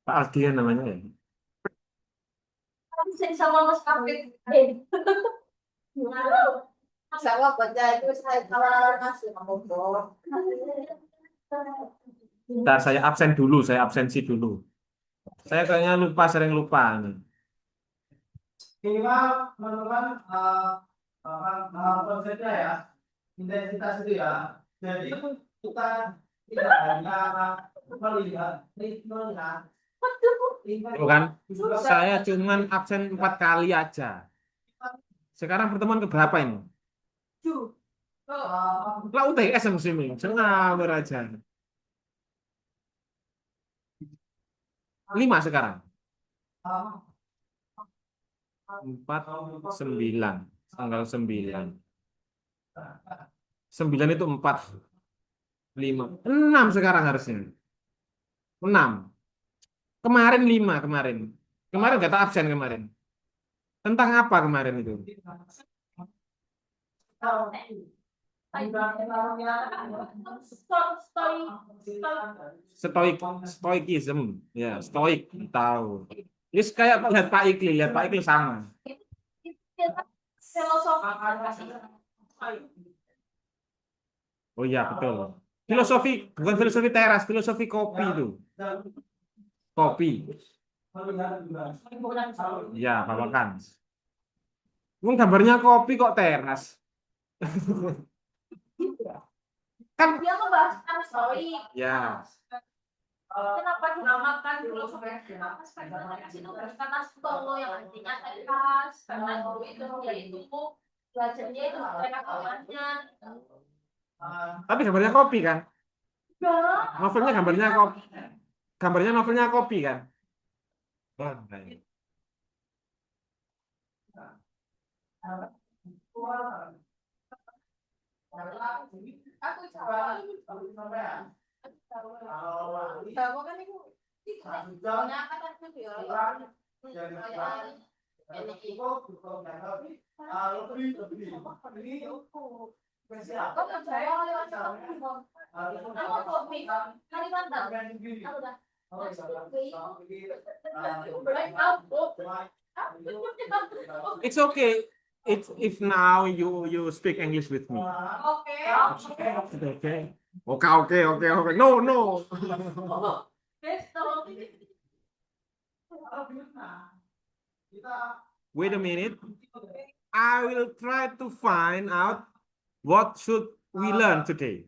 Pak Aldian namanya ya. Sing sama Mas Kapit. Sama baca itu saya kalau ngasih ngomong. Bentar, saya absen dulu, saya absensi dulu. Saya kayaknya lupa, sering lupa nih. Minimal teman-teman konsepnya ya, intensitas itu ya. Jadi kita tidak hanya melihat ritmenya, Tuh kan, saya cuman absen 4 kali aja. Sekarang pertemuan keberapa ini? Lah UTS musim ini, ngawur aja. 5 sekarang. 4, 9, tanggal 9. 9 itu 4, 5, 6 sekarang harusnya. 6. Kemarin 5 kemarin. Kemarin kata absen kemarin. Tentang apa kemarin itu? Stoikism. Ya, stoik tahu. Ini kayak lihat Pak Ikli sama. Oh iya, betul. Filosofi, bukan filosofi teras, filosofi kopi itu. Kopi. Ya, bawakan. Ini gambarnya kopi kok teras. Kan Dia ngebahas tentang stoik. ya. Kenapa dinamakan filosofi? Kenapa sekarang itu kata stolo yang artinya teras, karena dulu itu yaitu belajarnya itu mereka kawannya. Tapi gambarnya kopi kan? Enggak. Novelnya gambarnya kopi. Gambarnya novelnya kopi kan? Oh, baik. Aku Jawa. Jawa kan itu soalnya kata itu ya. Kok percaya lewat aku kopi Kalimantan. Aku dah. It's okay. It's if now you speak English with me. Oke. Okay. Okay. No, no. Wait a minute. I will try to find out what should we learn today.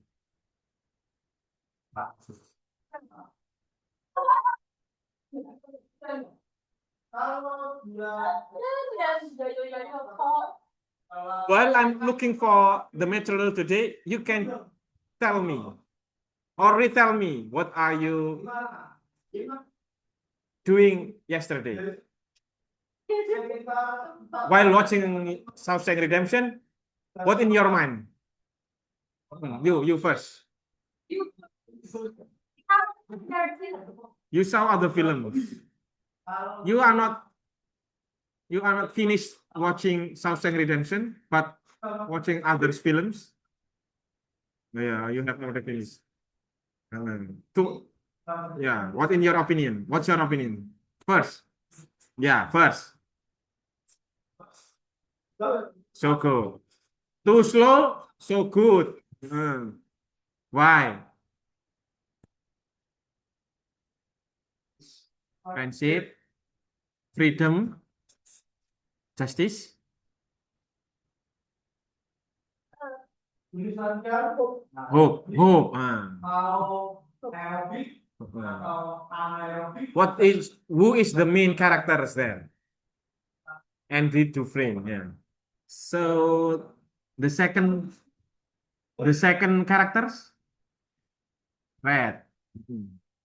While I'm looking for the material today, you can tell me or retell me what are you doing yesterday while watching Shawshank Redemption. What in your mind? You first. You saw other films. You are not finished watching Shawshank Redemption, but watching others films. Yeah, you have not finished. Yeah. What in your opinion? What's your opinion? First. Yeah, first. So good. Too slow, so good. Why? Friendship, freedom, justice. Hope. Who is the main characters there? Andy Dufresne, yeah. So the second characters, Red.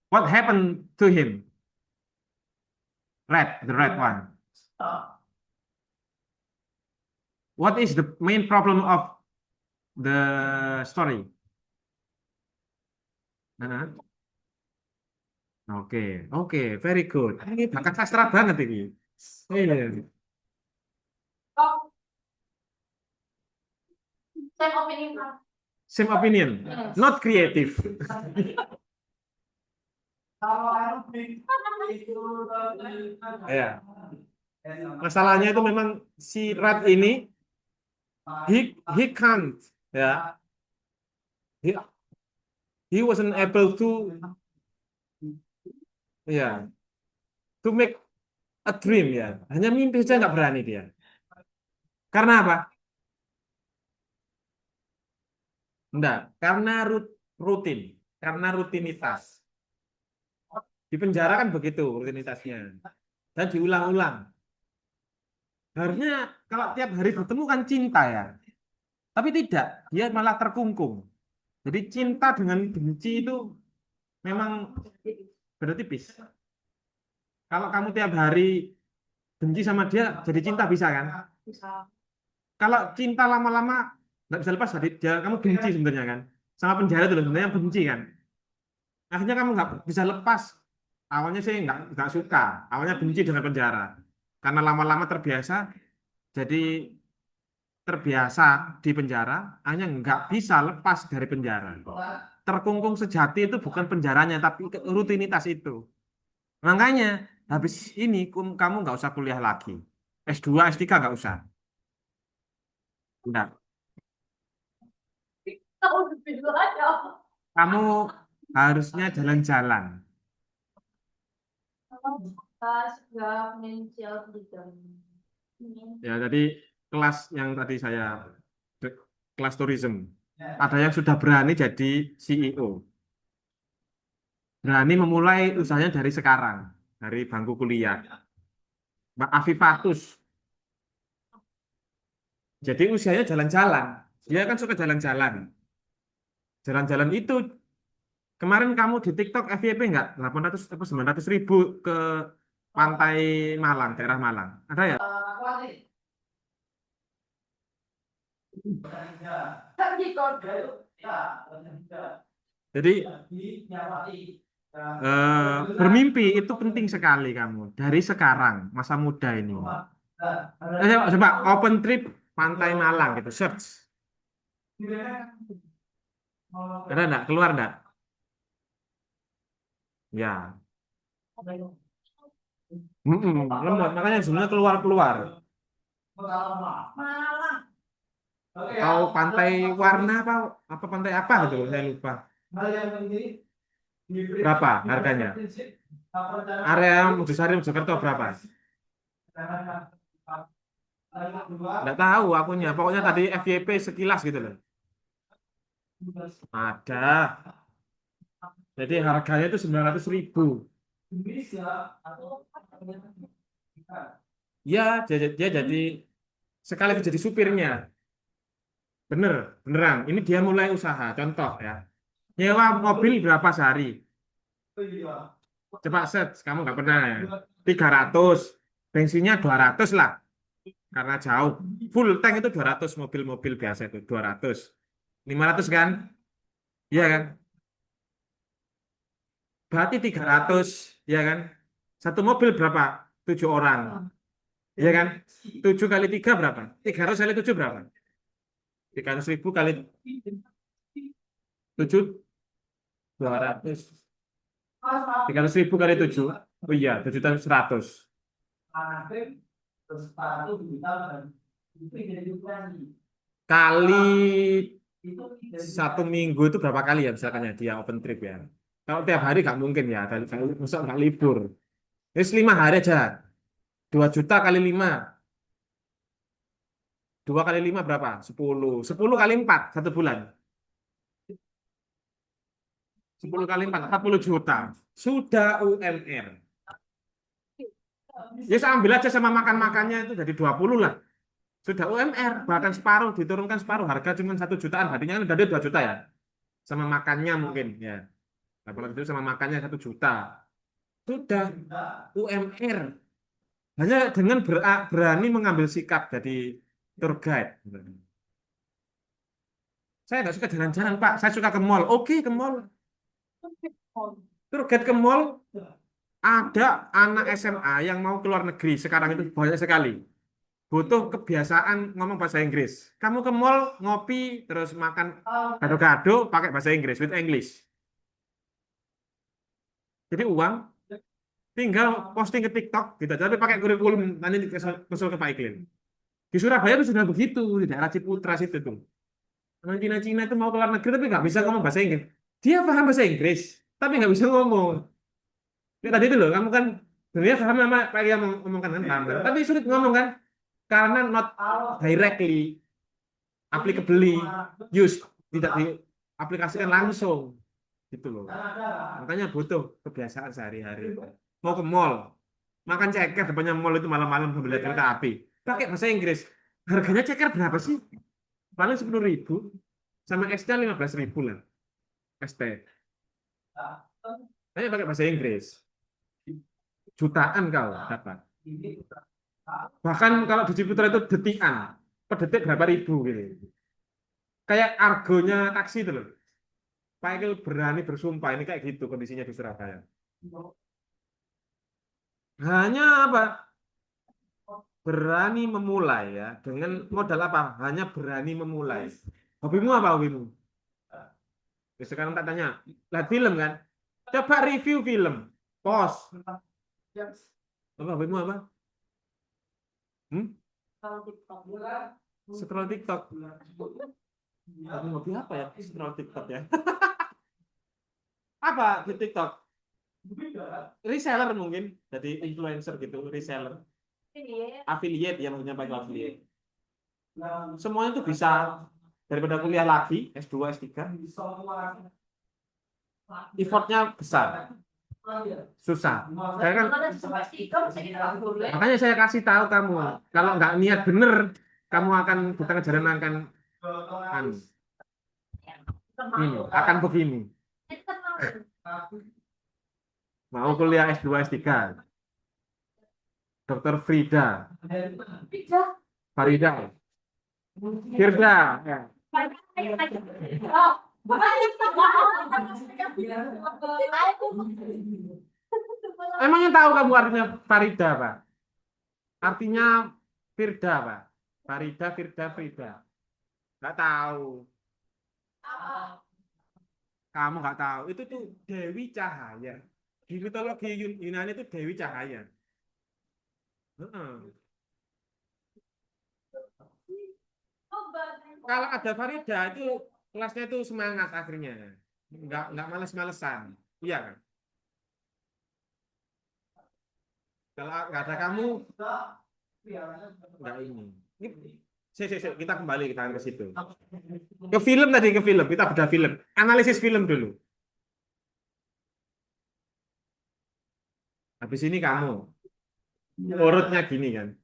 What happened to him? Red, the red one. What is the main problem of the story? Oke, very good. Ini bakat sastra banget ini. Iya. Same opinion, not creative. Kalau aerobik itu Ya, masalahnya itu memang si Rat ini he can't, ya, he, he wasn't able to, ya, to make a dream, ya, hanya mimpi saja nggak berani dia. Karena apa? Enggak, karena rutin, karena rutinitas. Di penjara kan begitu rutinitasnya, dan diulang-ulang. Harusnya kalau tiap hari bertemu kan cinta ya, tapi tidak, dia malah terkungkung. Jadi cinta dengan benci itu memang beda tipis. Kalau kamu tiap hari benci sama dia, jadi cinta bisa kan? Bisa. Kalau cinta lama-lama nggak bisa lepas, jadi dia, kamu benci sebenarnya kan? Sama penjara itu loh, sebenarnya benci kan? Akhirnya kamu nggak bisa lepas. Awalnya sih nggak suka, awalnya benci dengan penjara. Karena lama-lama terbiasa, jadi terbiasa di penjara, hanya nggak bisa lepas dari penjara. Terkungkung sejati itu bukan penjaranya, tapi rutinitas itu. Makanya habis ini kamu nggak usah kuliah lagi. S2, S3 nggak usah. Nggak. Tahu dulu aja. Kamu harusnya jalan-jalan. Sudah financial freedom. Ya, tadi kelas yang tadi saya kelas tourism. Ada yang sudah berani jadi CEO. Berani memulai usahanya dari sekarang, dari bangku kuliah. Mbak Afifatus. Jadi usianya jalan-jalan. Dia kan suka jalan-jalan. Jalan-jalan itu kemarin kamu di TikTok FYP enggak? 800 atau 900 ribu ke pantai Malang, daerah Malang. Ada ya? Tadi kode. Jadi bermimpi itu penting sekali kamu. Dari sekarang, masa muda ini. Coba open trip pantai Malang gitu, search. Ada enggak? Keluar enggak? Ya. Lemot, makanya sebenarnya keluar-keluar. Malang. Atau pantai warna apa pantai apa gitu, saya lupa. Berapa harganya? Area Mojosari Mojokerto berapa? Nggak tahu akunya. Pokoknya tadi FYP sekilas gitu loh. Ada. Jadi harganya itu 900 ribu. Ya, dia jadi sekaligus jadi supirnya. Beneran. Ini dia mulai usaha. Contoh ya. Nyewa mobil berapa sehari? Coba search, kamu nggak pernah ya. 300. Bensinnya 200 lah. Karena jauh. Full tank itu 200, mobil-mobil biasa itu 200. 500 kan? Iya kan? Berarti 300, ya kan? Satu mobil berapa? 7 orang. Iya kan? 7 kali 3 berapa? 300 kali 7 berapa? 300 ribu kali 7, 200. 300 ribu kali 7. Oh iya, 7.100. Kali 1 minggu itu berapa kali ya misalkan ya dia open trip ya. Kalau tiap hari nggak mungkin ya, masuk nggak libur. Terus 5 hari aja. 2 juta kali 5. 2 kali 5 berapa? 10. 10 kali 4, 1 bulan. 10 kali 4, 40 juta. Sudah UMR. Ya saya ambil aja sama makan-makannya itu jadi 20 lah. Sudah UMR, bahkan separuh, diturunkan separuh. Harga cuma 1 jutaan, harinya kan udah ada 2 juta ya. Sama makannya mungkin ya. Apalagi itu sama makannya 1 juta. Sudah UMR. Hanya dengan berani mengambil sikap jadi tour guide. Saya nggak suka jalan-jalan, Pak. Saya suka ke mall. Oke, ke mall. Tour guide ke mall. Ada anak SMA yang mau keluar negeri. Sekarang itu banyak sekali. Butuh kebiasaan ngomong bahasa Inggris. Kamu ke mall, ngopi, terus makan gado-gado, pakai bahasa Inggris, with English. Jadi uang tinggal posting ke TikTok gitu aja, tapi pakai kurikulum nanti disusul ke Pak Iklin. Di Surabaya itu sudah begitu, di daerah Ciputra situ tuh. Orang Cina-Cina itu mau keluar negeri tapi nggak bisa ngomong bahasa Inggris. Dia paham bahasa Inggris, tapi nggak bisa ngomong. Kayak tadi itu loh, kamu kan sebenarnya paham sama Pak yang ngomongkan kan paham kan? Tapi sulit ngomong kan? Karena not directly applicably used, tidak diaplikasikan langsung gitu loh. Makanya butuh kebiasaan sehari-hari. Mau ke mall, makan ceker depannya mall itu malam-malam sambil lihat kereta api. Pakai bahasa Inggris. Harganya ceker berapa sih? Paling 10.000 sama es-nya 15.000 lah. ST. Hanya pakai bahasa Inggris. Jutaan kau dapat. Bahkan kalau di Ciputra itu detikan. Per detik berapa ribu gitu. Kayak argonya taksi itu loh. Pak Ekil berani bersumpah ini kayak gitu kondisinya di Surabaya. Hanya apa? Berani memulai ya. Dengan modal apa? Hanya berani memulai. Hobimu apa hobimu? Ya, sekarang tak tanya. Lihat film kan? Coba review film. Pos. Apa hobimu apa? Kalau TikTok. Scroll TikTok. Tapi hobi apa ya? Scroll TikTok ya. Apa di TikTok? Reseller mungkin. Jadi influencer gitu, reseller. Ini Affiliate ya maksudnya pakai affiliate. Semuanya itu bisa daripada kuliah lagi S2, S3. Effortnya besar, susah. Saya kan, makanya saya kasih tahu kamu, kalau nggak niat bener, kamu akan bukan kejaran akan begini. Mau kuliah S2, S3. Dokter Frida, Farida, Firda. Ya. Emangnya tahu kamu artinya Farida, Pak? Artinya Firda, Pak. Farida, Firda, Frida. Nggak tahu. Kamu nggak tahu. Itu tuh Dewi Cahaya. Di mitologi Yunani itu Dewi Cahaya. Heeh. Kalau ada Farida itu kelasnya itu semangat akhirnya. Nggak males-malesan. Iya kan? Kalau nggak ada kamu, nggak ini. Kita kembali ke situ. Ke film tadi, ke film. Kita bedah film. Analisis film dulu. Habis ini kamu. Urutnya gini kan.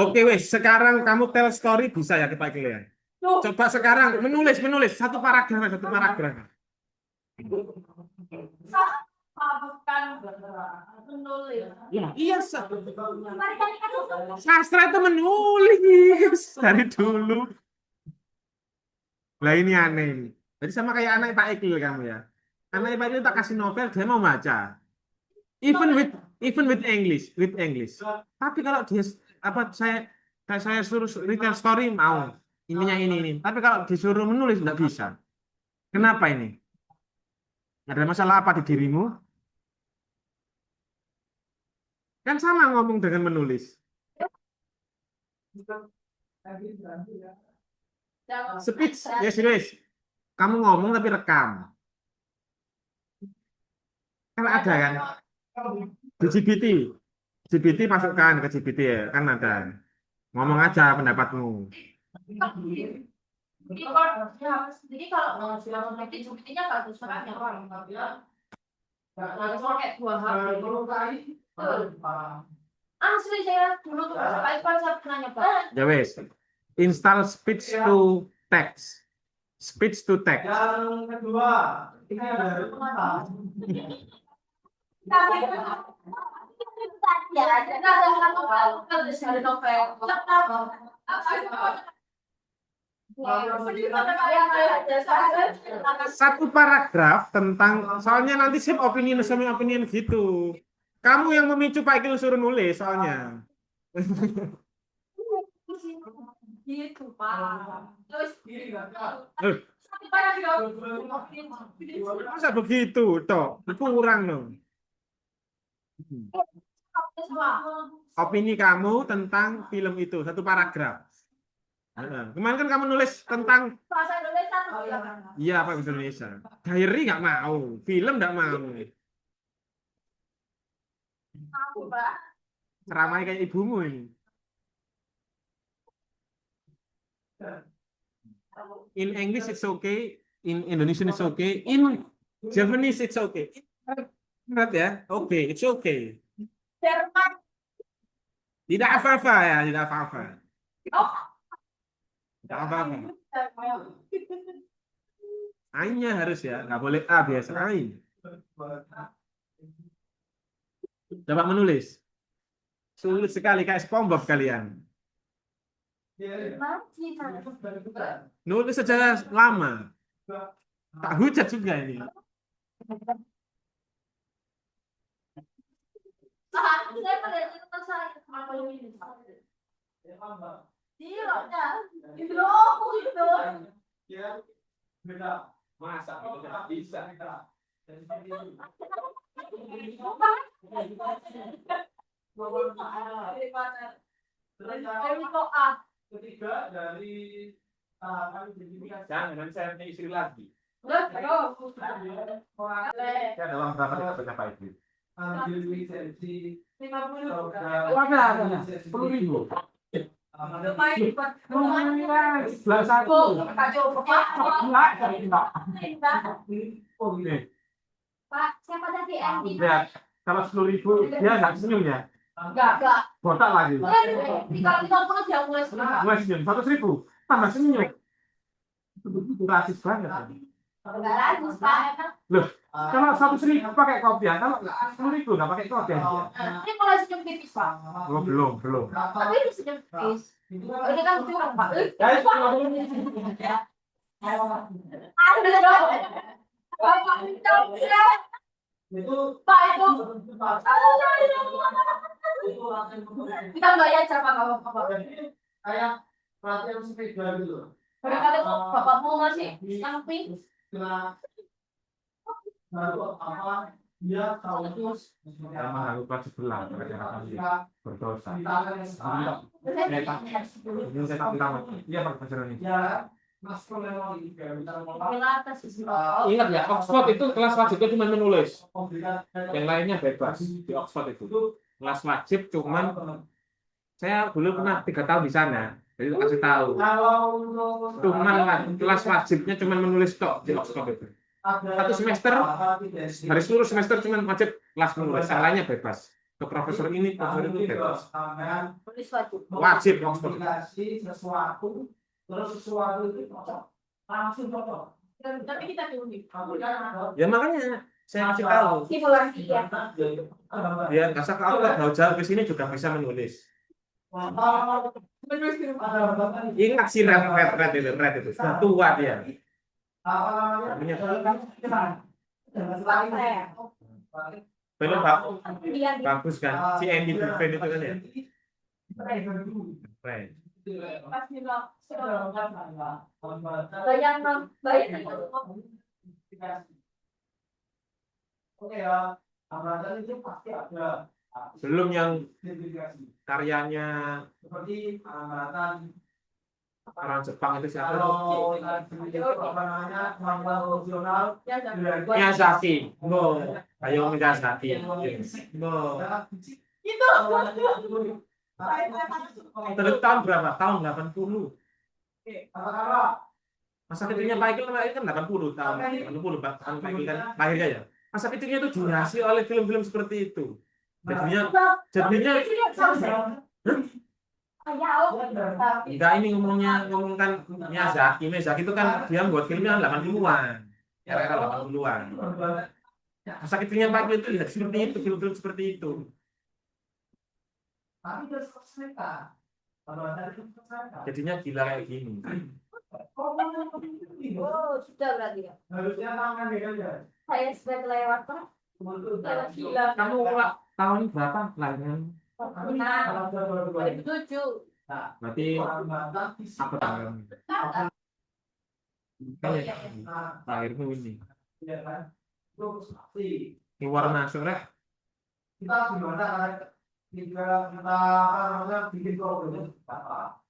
Oke wes, sekarang kamu tell story bisa ya kita kalian. Coba sekarang menulis satu paragraf. Bukan menulis. Ya, iya, sastra itu menulis dari dulu. Lah ini aneh ini. Jadi sama kayak anak Pak Ekil kamu ya. Anak Pak Ekil tak kasih novel dia mau baca. Even with English. Tapi kalau dia apa saya suruh retail story mau intinya ini. Tapi kalau disuruh menulis nggak bisa. Kenapa ini? Ada masalah apa di dirimu? Kan sama ngomong dengan menulis. Speech, yes. Kamu ngomong tapi rekam. Kan ada kan? Di GPT masukkan ke GPT ya, kan ada. Ngomong aja pendapatmu. Jadi kalau nanti GPT-nya bagus makanya orang harus pakai 2 HP. Asli saya dulu tuh iPhone saya pernah nyoba. Ya wes. Install speech to text. Speech to text. Yang kedua, ini ada Satu paragraf tentang soalnya nanti same opinion gitu. Kamu yang memicu Pak Ikil suruh nulis soalnya. Gitu, Pak. Terus Eh, satu barang juga. masa begitu, toh? Kurang dong. Opini kamu tentang film itu, satu paragraf. Kemarin kan kamu nulis tentang Bahasa Indonesia tuh. iya apa bahasa Indonesia. Diary nggak mau, film nggak mau. Aku, Pak. Ceramah kayak ibumu ini. In English it's okay, in Indonesian it's okay, in Japanese it's okay. Berat ya? Oke, it's okay. Jerman. Tidak apa-apa ya, tidak apa-apa. Oh. Tidak apa-apa. A-nya harus ya, nggak boleh A biasa. A. Coba menulis. Sulit sekali kayak SpongeBob kalian. Nulis saja lama. Tak hujat juga ini. Saya pada cerita saya apa ini? Iya, ya. Itu loh, itu. Masa itu nggak bisa. Ketiga dari tahapan identifikasi. Jangan, nanti saya punya istri lagi. Ayo. Saya dalam berapa kita itu? Ambil lisensi 50. Berapa? 10.000. Sebelah satu. Pak, siapa tadi Andy? Lihat, kalau 10.000 dia nggak senyum ya, Enggak. botak lagi. Kalau 50 dia mulai Mulai senyum, 100.000 tambah senyum. Itu rasis banget. enggak rasis, Pak. Loh, kalau 100.000 pakai kopiah, kalau 10.000 nggak pakai kopiah. Ini mulai senyum tipis, Pak. Oh, belum. Tapi ini senyum tipis. Ini kan curang, Pak. Guys, Ada dong. Bapak Itu Pak itu. Kita bayar siapa kalau Bapak? kayak pelatihan sepeda gitu. Barangkali Bapak mau ngasih yang pink. Kena baru apa dia tahu terus sama aku kelas sebelah, berdosa. Ini saya tak tahu. Iya Pak Bahasa Indonesia. ya masuk lewat Ingat ya, Oxford itu kelas wajibnya cuma menulis. Yang lainnya bebas di Oxford itu. Kelas wajib cuman saya dulu pernah 3 tahun di sana. Jadi kasih tahu. kalau untuk Cuman kelas wajibnya cuma menulis tok di Oxford itu. Satu semester, dari seluruh semester cuma wajib kelas menulis. Yang lainnya bebas. Ke profesor ini, profesor itu bebas. Tulis wajib. Wajib Oxford. Komunikasi sesuatu terus sesuatu itu langsung cocok. Tapi kita tunggu. Ya makanya saya kasih tahu. Simulasi ya. Ya nggak usah kalau jauh-jauh ke sini juga bisa menulis. Ingat si red itu sudah tua dia. Film bagus kan? Si Andy Dufresne itu kan ya. Keren. Pas bilang, bayang itu. Oke ya, hambatan itu pasti ada. Belum yang Identifikasi. karyanya Seperti hambatan orang Jepang itu siapa? kalau tadi itu apa namanya kemampuan fungsional Miyazaki. Hayao Miyazaki. Itu. Terus tahun berapa? Tahun 80. Katakanlah Masa kecilnya Pak Ikil kan 80 tahun. 80 Pak Ikil kan lahirnya ya. Masa kecilnya itu dihiasi oleh film-film seperti itu. Jadinya enggak ini ngomongkan Miyazaki itu kan dia membuat filmnya 80-an. Era-era 80-an. Masa kecilnya Pak Ikil itu ya seperti itu, film-film seperti itu. tapi sudah selesai. Kalau ada itu selesai. Jadinya gila kayak gini. Oh, sudah berarti ya. Harusnya tangan dia aja. Saya sudah kelewat, Pak. Gila. Kamu tahun berapa lahirnya? Nah, 2007. Berarti apa tanggalnya? Akhirnya ini. Keluar masuk lah. Kita gimana kita bikin problem apa?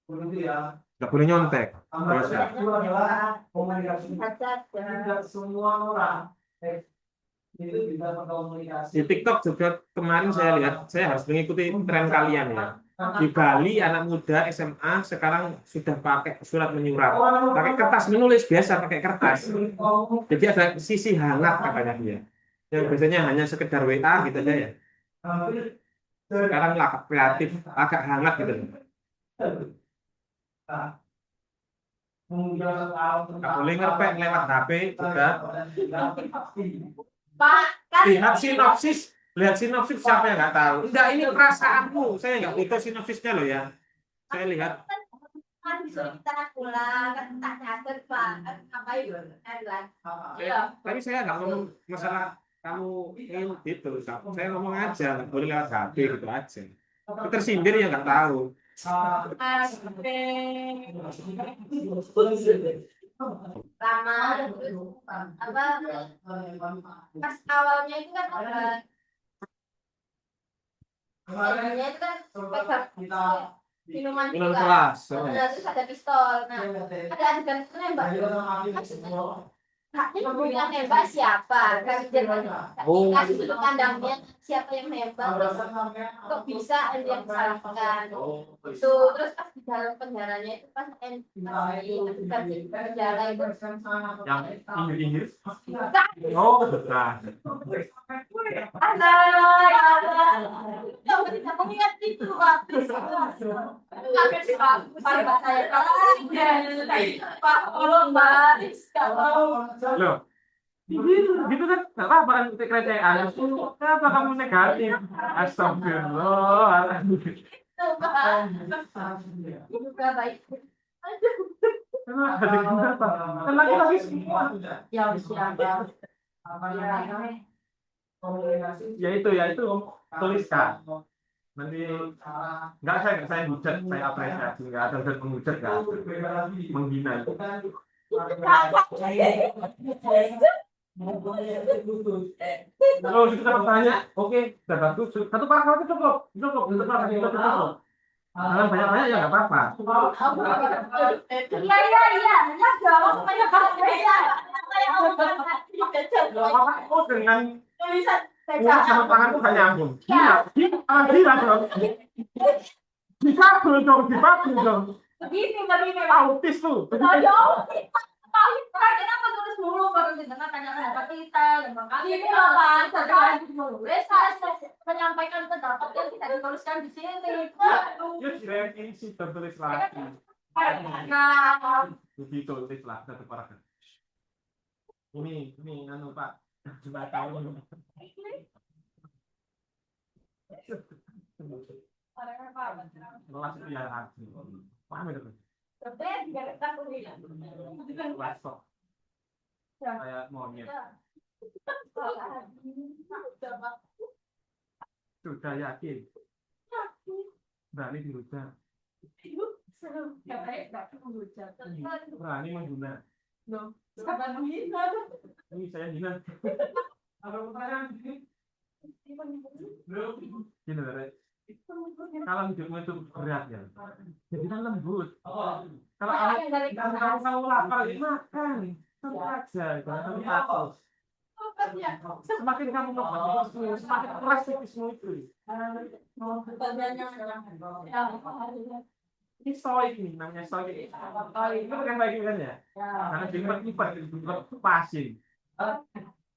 Begitu ya. Nggak boleh nyontek. Terus ya. Itu adalah komunikasi. Tidak semua orang itu bisa berkomunikasi. Di TikTok juga kemarin saya lihat, saya harus mengikuti tren kalian ya. Di Bali anak muda SMA sekarang sudah pakai surat menyurat, pakai kertas menulis biasa pakai kertas. Jadi ada sisi hangat katanya dia. Yang biasanya hanya sekedar WA gitu aja ya. Sekarang lah kreatif, agak hangat gitu. Nggak boleh ngerpek lewat HP juga. Pak, kan Lihat sinopsis siapa yang nggak tahu. Enggak, ini perasaanku. Saya nggak butuh sinopsisnya loh ya. Saya lihat. kan disuruh kita pulang, kan tak nyatet Pak, kan ngapain headline? Tapi saya nggak ngomong masalah kamu ingin gitu. Saya ngomong aja, nggak boleh lewat HP gitu aja. Tersindir ya nggak tahu. Lama, apa? Pas awalnya itu kan awalnya itu kan pegang minuman Minum juga. keras. Nah, terus ada pistol. Nah, ada adegan nembak. Haknya yang nembak siapa? Oh. Kasih sudut pandangnya siapa yang nembak. Terus kok bisa ada yang disalahkan. Itu terus pas di dalam penjaranya itu pas adegan di penjara itu Yang inggir-inggir. Oh, bukan. Kamu tidak mengingat itu Pak. Kaget sih Pak. Pak saya Pak tolong Pak. Loh, gitu kan nggak apa-apa kan kita kerjaan. Kenapa kamu negatif? Astagfirullah. Itu Pak. Itu baik. Kenapa? Kan lagi semua. Ya siapa? Ya itu tuliskan. Nanti nggak saya hujat, saya apresiasi, nggak ada hujat menghujat, nggak ada. Menghina itu. Kalau kita bertanya, oke, sudah bagus. Satu paragraf itu cukup. Jangan banyak-banyak ya nggak apa-apa. Iya. Ya dong, banyak banget. Oh, dengan Tulisan uang sama tangan bukan nyambung. Gila dong. Difabel dong. Begini. Autis tuh. Kenapa tulis dulu baru didengar tanya kita ini apa menyampaikan pendapat yang tidak dituliskan di sini. Ya direvisi tertulis lagi. Ditulis lah satu paragraf. Ini anu Pak. Coba tahu. Kelas itu ya haji. Paham itu? Kelas kok. Kayak monyet. Sudah yakin? Berani dihujat. Berani menghina. Ini saya hina. Ada pertanyaan di sini? Gini, Rek. Kalau hidupmu itu berat ya, jadi kan lembut. Kalau kamu lapar, ya makan. Tentu aja, jangan takut. Semakin kamu ngebuat semakin keras psikismu itu. Ini stoik nih, namanya stoik. Itu bukan baik kan ya? Karena lipat itu pasin.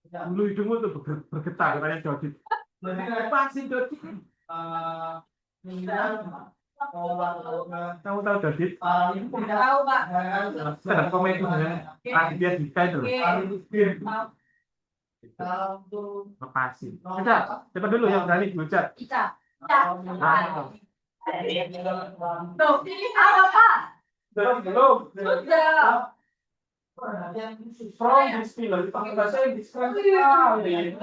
Dulu hidungmu tuh bergetar, katanya Dodit. Pasin Dodit. Kamu tahu Dodit? Tahu Pak. Stand-up komedi dengan Raditya Dika itu. Lepasin. Sudah, cepat dulu yang berani dihujat. Tuh, pilih apa Pak? Belum. Sudah. perhatian khusus. From this film dipakai bahasa Inggris keren sekali.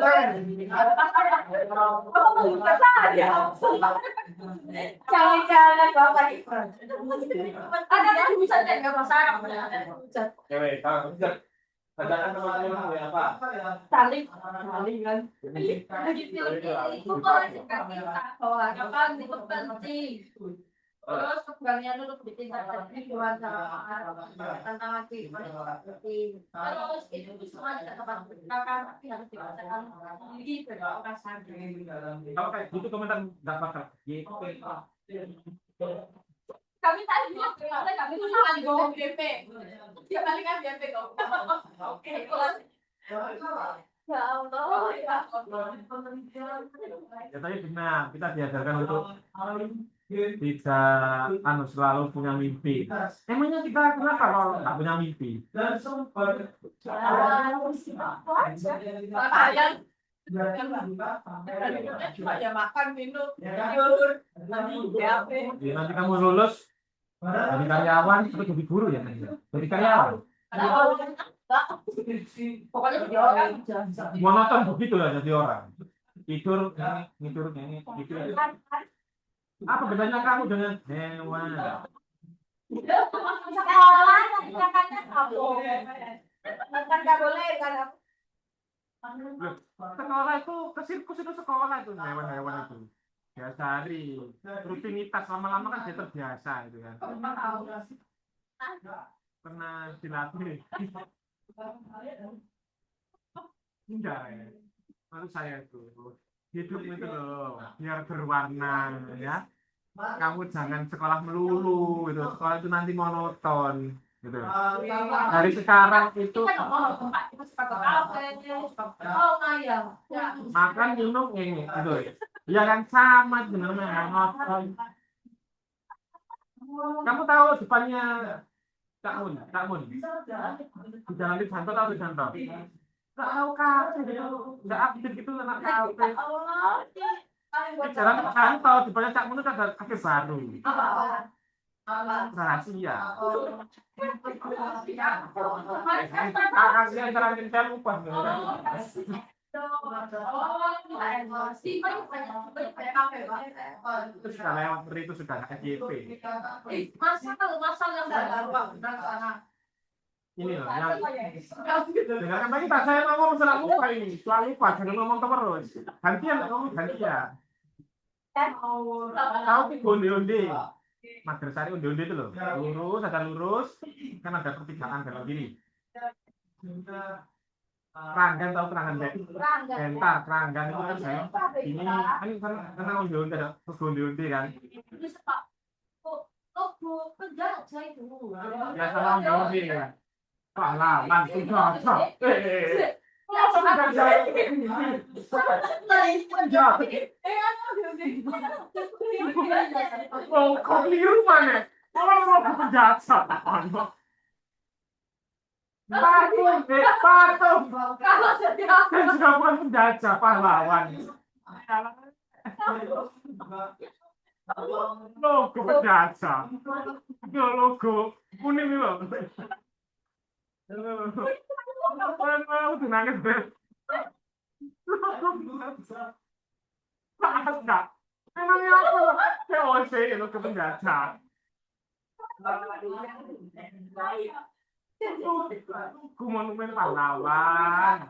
Jangan-jangan bapak itu. Ada bisa nggak masalah. Cewek, tahu bisa. Bacakan teman-teman ya apa? Saling kan. Lagi film ini, itu kalau kita bahwa kapan itu penting. Terus keberanian untuk ditingkatkan gimana tantangan penting. Terus itu semua tidak tepat kakak tapi harus dikatakan lagi orang sadar. Kalau kayak gitu komentar nggak bakal. Kami tadi kami tuh kali ngomong BP. Dia balik kan BP kok. Oke, kelas. Ya Allah, ya Allah. Ya tapi benar, kita diajarkan untuk tidak selalu punya mimpi. Emangnya kita kenapa kalau nggak punya mimpi? Dan sempat Cuma ya makan, minum, tidur, nanti HP. Ya, nanti kamu lulus jadi karyawan atau jadi guru ya? Jadi karyawan. Pokoknya jadi orang. Monoton begitu lah jadi orang. Tidur ini, tidur. Apa bedanya kamu dengan hewan? Sekolah katanya kamu. Kan nggak boleh kan? Sekolah itu ke sirkus itu sekolah itu hewan-hewan itu. Biasa hari rutinitas lama-lama kan dia terbiasa itu kan. Pernah dilatih. Enggak ya. Menurut saya itu hidup itu loh biar berwarna ya. Kamu jangan sekolah melulu gitu. Sekolah itu nanti monoton gitu. Dari sekarang itu makan minum ini gitu. Ya kan sama sebenarnya monoton. Kamu tahu depannya Cak Mun. Di Jalan Lisanto tahu Lisanto? Nggak tahu kafe gitu. Nggak aktif gitu anak kafe. Di Jalan Lisanto depannya Cak Mun itu ada kafe baru. Rahasia. Rahasia antara kita lupa. Itu sudah lewat itu sudah FYP. Masal yang baru. Ini loh yang dengarkan lagi tak saya ngomong selalu lupa ini selalu lupa jangan ngomong terus gantian ngomong gantian tahu sih onde-onde madrasah onde-onde itu loh lurus kan ada pertigaan belok kiri Keranggan tahu keranggan deh entar keranggan itu kan saya ini karena onde-onde ada onde-onde kan ya salah onde-onde kan pahlawan sudah oh kok keliru mana kalau mau ke penjahat patung kan sudah bukan penjajah pahlawan logo penjajah logo kuning loh mau nangis deh. Enggak. Emangnya apa? POC itu ke penjajah. Ku monumen pahlawan.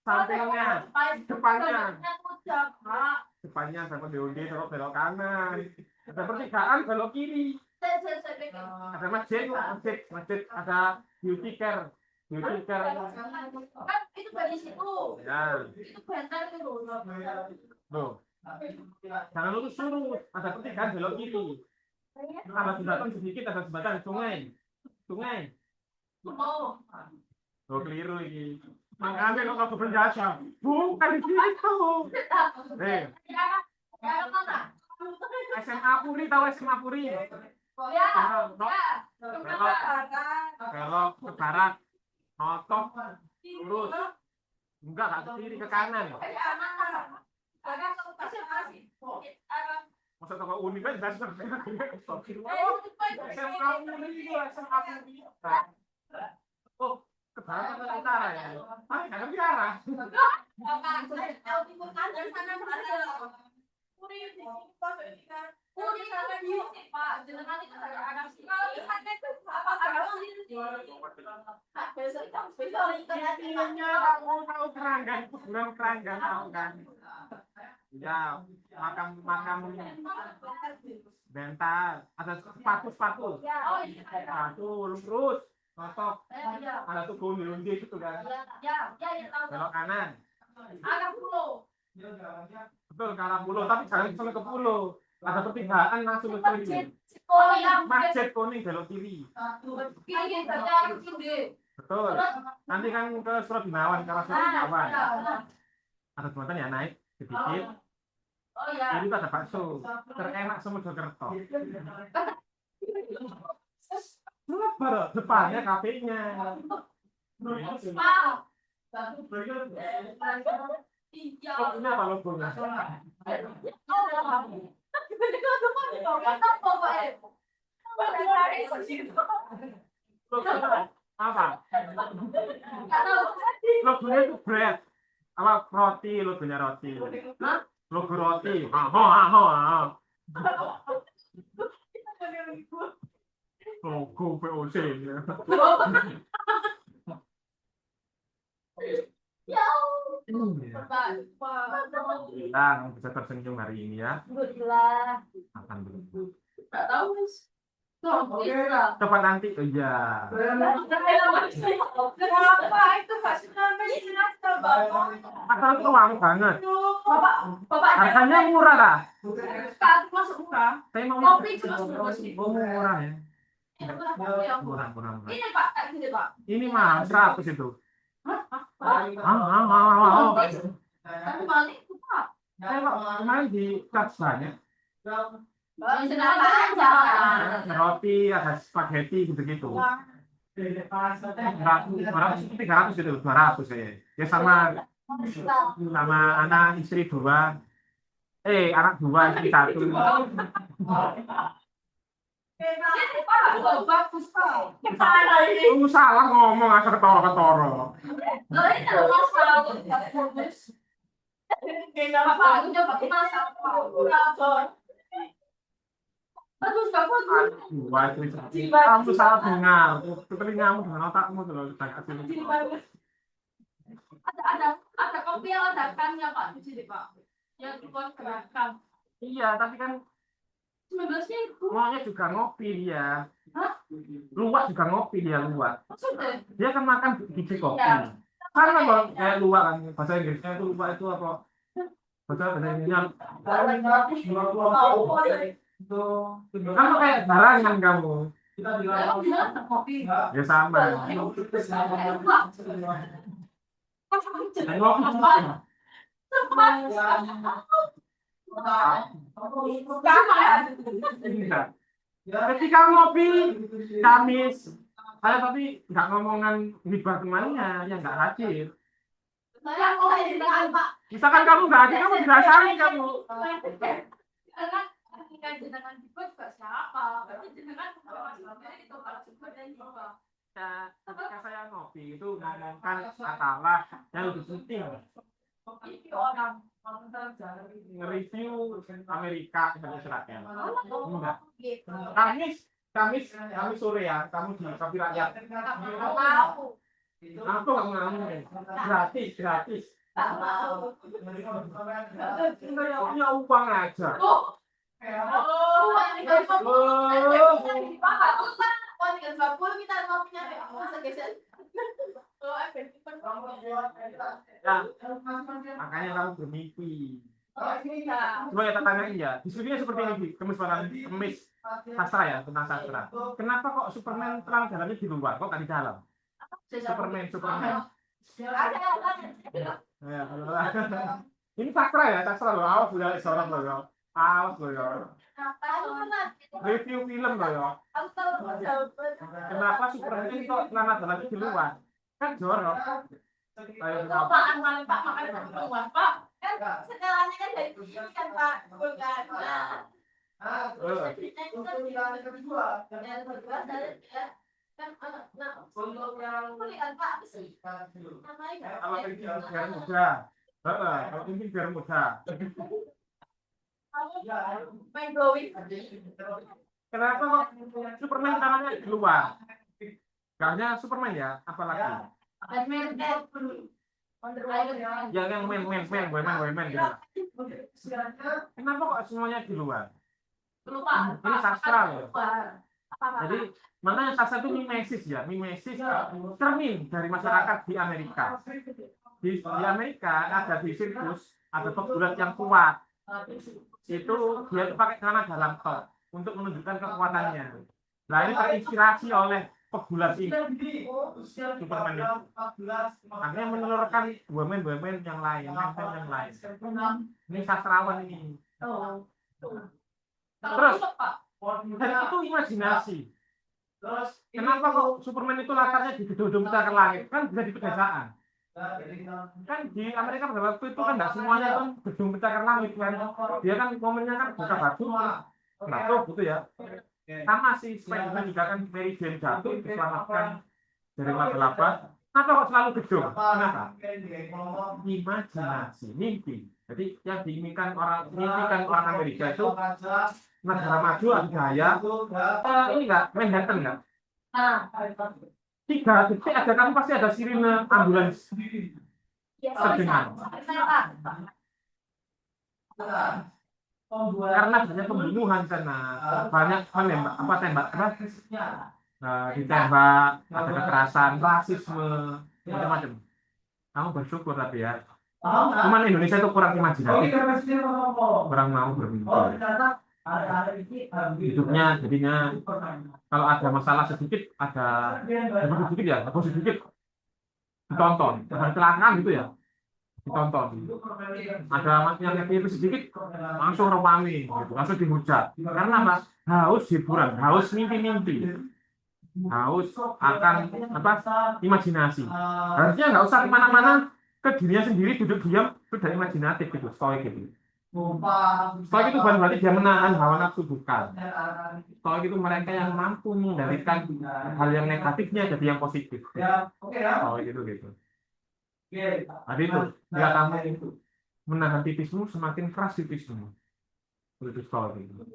Sampingnya, depannya sama Deonde belok kanan. Ada pertigaan belok kiri. Ada masjid, ada beauty care. Kan itu dari situ. Ya. Itu benteng itu Loh. Jangan lurus, ada pertigaan belok kiri. Ada jembatan sedikit, ada jembatan sungai. Oh. Oh, keliru ini. Makanya kalau ke penjajah, bukan di situ. SMA Puri tahu SMA Puri? Belok ke barat, notok, lurus. Enggak ke kiri ke kanan. Masa toko unik kan dasar. SMA Puri itu SMA Puri. Oh, Barat atau utara ya? Ah, nggak ngerti arah. Tahu timur kanan sana ada. Puri di Puri sana di Pak. Jenengan itu ada sih. Kalau di sana itu apa ada sih? Besok itu nanti Kamu tahu keranggan, kuburan keranggan tahu kan? Ya, makam bentar, ada sepatu. Oh iya. Sepatu lurus, notok. Ya. Ada tuh gundi itu kan. Ya tahu. Belok kanan. Ada pulau. Betul, ke arah pulau, tapi jangan sampai ke pulau. Ada pertigaan langsung ke kiri. Oh iya. Masjid kuning belok kiri. Kiri baca kiri. Betul. Nanti kan ke Surat Gunawan, ke arah Surat Gunawan. Ada jembatan ya naik sedikit. Oh iya. Ini tuh ada bakso terenak Semojokerto. Baru depannya kafenya. Pak. Iya. Oh, ini apa logonya? Logonya apa? Logonya itu bread. Apa roti, logonya roti. Logo roti. Logo VOC. Bilang bisa tersenyum hari ini ya. Alhamdulillah. Alhamdulillah. Enggak tahu, Mas. Coba nanti oh ya. Kenapa itu Pak Asal itu wangi banget. Bapak Harganya murah lah. sekali masuk murah. Saya mau Kopi juga murah ya. Murah. Murah. Ini Pak, ini Pak. Ini mah 100 itu. Tapi balik itu Pak. Saya kok kemarin di tas banyak. Roti, ada spaghetti gitu-gitu. 300 itu 200 ya. Ya sama anak istri 2. Anak 2 istri 1. Ini Pak, bagus Pak. Lu salah ngomong asal ketoro-ketoro. Ini masalah bagus. Bapak, aku coba masak. Bagus. Dua istri 1. Kamu salah dengar. Telingamu dengan otakmu tuh Ada kopi yang ada kannya Pak di sini Pak. Yang buat gerakan. Iya, tapi kan 19-nya itu. maunya juga ngopi dia. Hah? Luwak juga ngopi dia luwak. Maksudnya? Dia kan makan biji kopi. Iya. Sama kalau kayak luwak kan bahasa Inggrisnya itu luwak itu apa? Bahasa Inggrisnya. Kamu kayak barangan kamu. Kopi. Ya sama. Dan ngopi juga. Bisa. Ketika ngopi Kamis, saya tapi nggak ngomongan hibah temannya yang nggak hadir. Saya mau dengan Pak. Misalkan kamu nggak hadir, kamu dirasain kamu. Karena jenengan juga siapa? Berarti jenengan itu kalau juga dan juga. Ya, ketika saya ngopi itu ngomongkan masalah yang lebih penting. Ini orang Nge-review Amerika dan Israel. Enggak. gitu. Kamis sore ya, kamu di Kopi Rakyat. Tahu. Aku nggak ngalamin. Gratis. Tak mau. Punya uang aja. Ini kan kita mau punya Ya, makanya kamu bermimpi. Coba kita tanyain ya, diskusinya seperti ini, kemis sastra ya, tentang sastra. Kenapa kok Superman terang jalannya di luar, kok nggak di dalam? Superman. Ya, ini sastra loh, awas udah sorot loh ya. Awas loh ya. Review film loh ya. Kenapa Superman ini kok terang jalannya di luar? Kan jorok. Ayo, Apaan paling Pak makan keluar Pak? Kan segalanya kan dari sini kan Pak, bukan. Untuk yang Lihat Pak sih. Kalau ini biar mudah. Kalau ini biar mudah. Main drawing. Kenapa kok Superman tangannya di luar? Kayaknya Superman ya, apalagi Batman Wonder Woman. yang women gitu. Kenapa kok semuanya di luar? Lupa. Ini sastra loh. Apa? Jadi makanya sastra itu mimesis ya, mimesis cermin dari masyarakat di Amerika. Di Amerika ada di sirkus ada pegulat yang kuat. Itu dia itu pakai celana dalam top untuk menunjukkan kekuatannya. Nah ini terinspirasi oleh pegulat ini. Superman itu. Akhirnya menelurkan women yang lain, men yang lain. Ini sastrawan ini. Oh. Terus, dan itu imajinasi. Kenapa kok Superman itu latarnya di gedung ke langit? Kan bisa di pedesaan. Kan di Amerika pada waktu itu kan nggak semuanya kan gedung pencakar langit kan. Dia kan momennya kan buka batu, jatuh gitu ya. Sama sih Spider-Man juga kan Mary Jane jatuh diselamatkan dari laba-laba. Kenapa kok selalu gedung? Kenapa? Imajinasi, mimpi. Jadi yang diinginkan orang Amerika itu negara maju, adidaya. Ini nggak Manhattan nggak? 3 detik ada kamu pasti ada sirine ambulans terdengar. Karena banyak pembunuhan sana, banyak tembak ditembak, ada kekerasan, rasisme, macam-macam. Kamu bersyukur tapi ya. Cuman Indonesia itu kurang imajinatif, kurang mau bermimpi. Hidupnya jadinya kalau ada masalah sedikit ada sedikit ditonton, ada kecelakaan gitu ya ditonton, ada yang itu sedikit langsung rame gitu, langsung dihujat. Karena apa? Haus hiburan, haus mimpi-mimpi, haus akan imajinasi. Harusnya nggak usah kemana-mana, ke dirinya sendiri duduk diam sudah imajinatif gitu, stoik gitu. Stoik itu bukan berarti dia menahan hawa nafsu, bukan. Stoik itu mereka yang mampu mengendalikan hal yang negatifnya jadi yang positif. Stoik itu gitu. Jadi itu, jika kamu menahan tipismu, semakin keras tipismu. Itu stoik itu.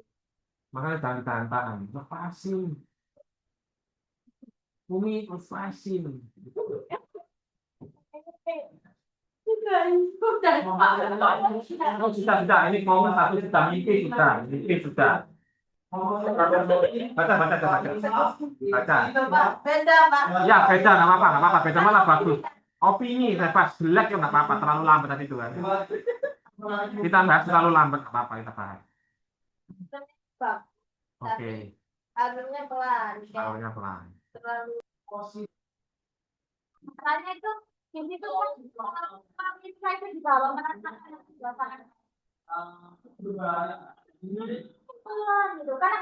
Makanya jangan ditahan-tahan, lepasin. Bumi lepasin. Sudah, ini momen 1 juta mimpi sudah. Baca. Beda, Pak. Ya, beda, nggak apa-apa, beda malah bagus. Opini bebas, jelek ya nggak apa-apa, terlalu lambat tadi itu kan. Kita bahas terlalu lambat, nggak apa-apa, kita bahas. Oke. Alurnya pelan. Alurnya pelan. Terlalu. Makanya itu di situ kan saya di bawah merasakan suasana. Pelan gitu. Karena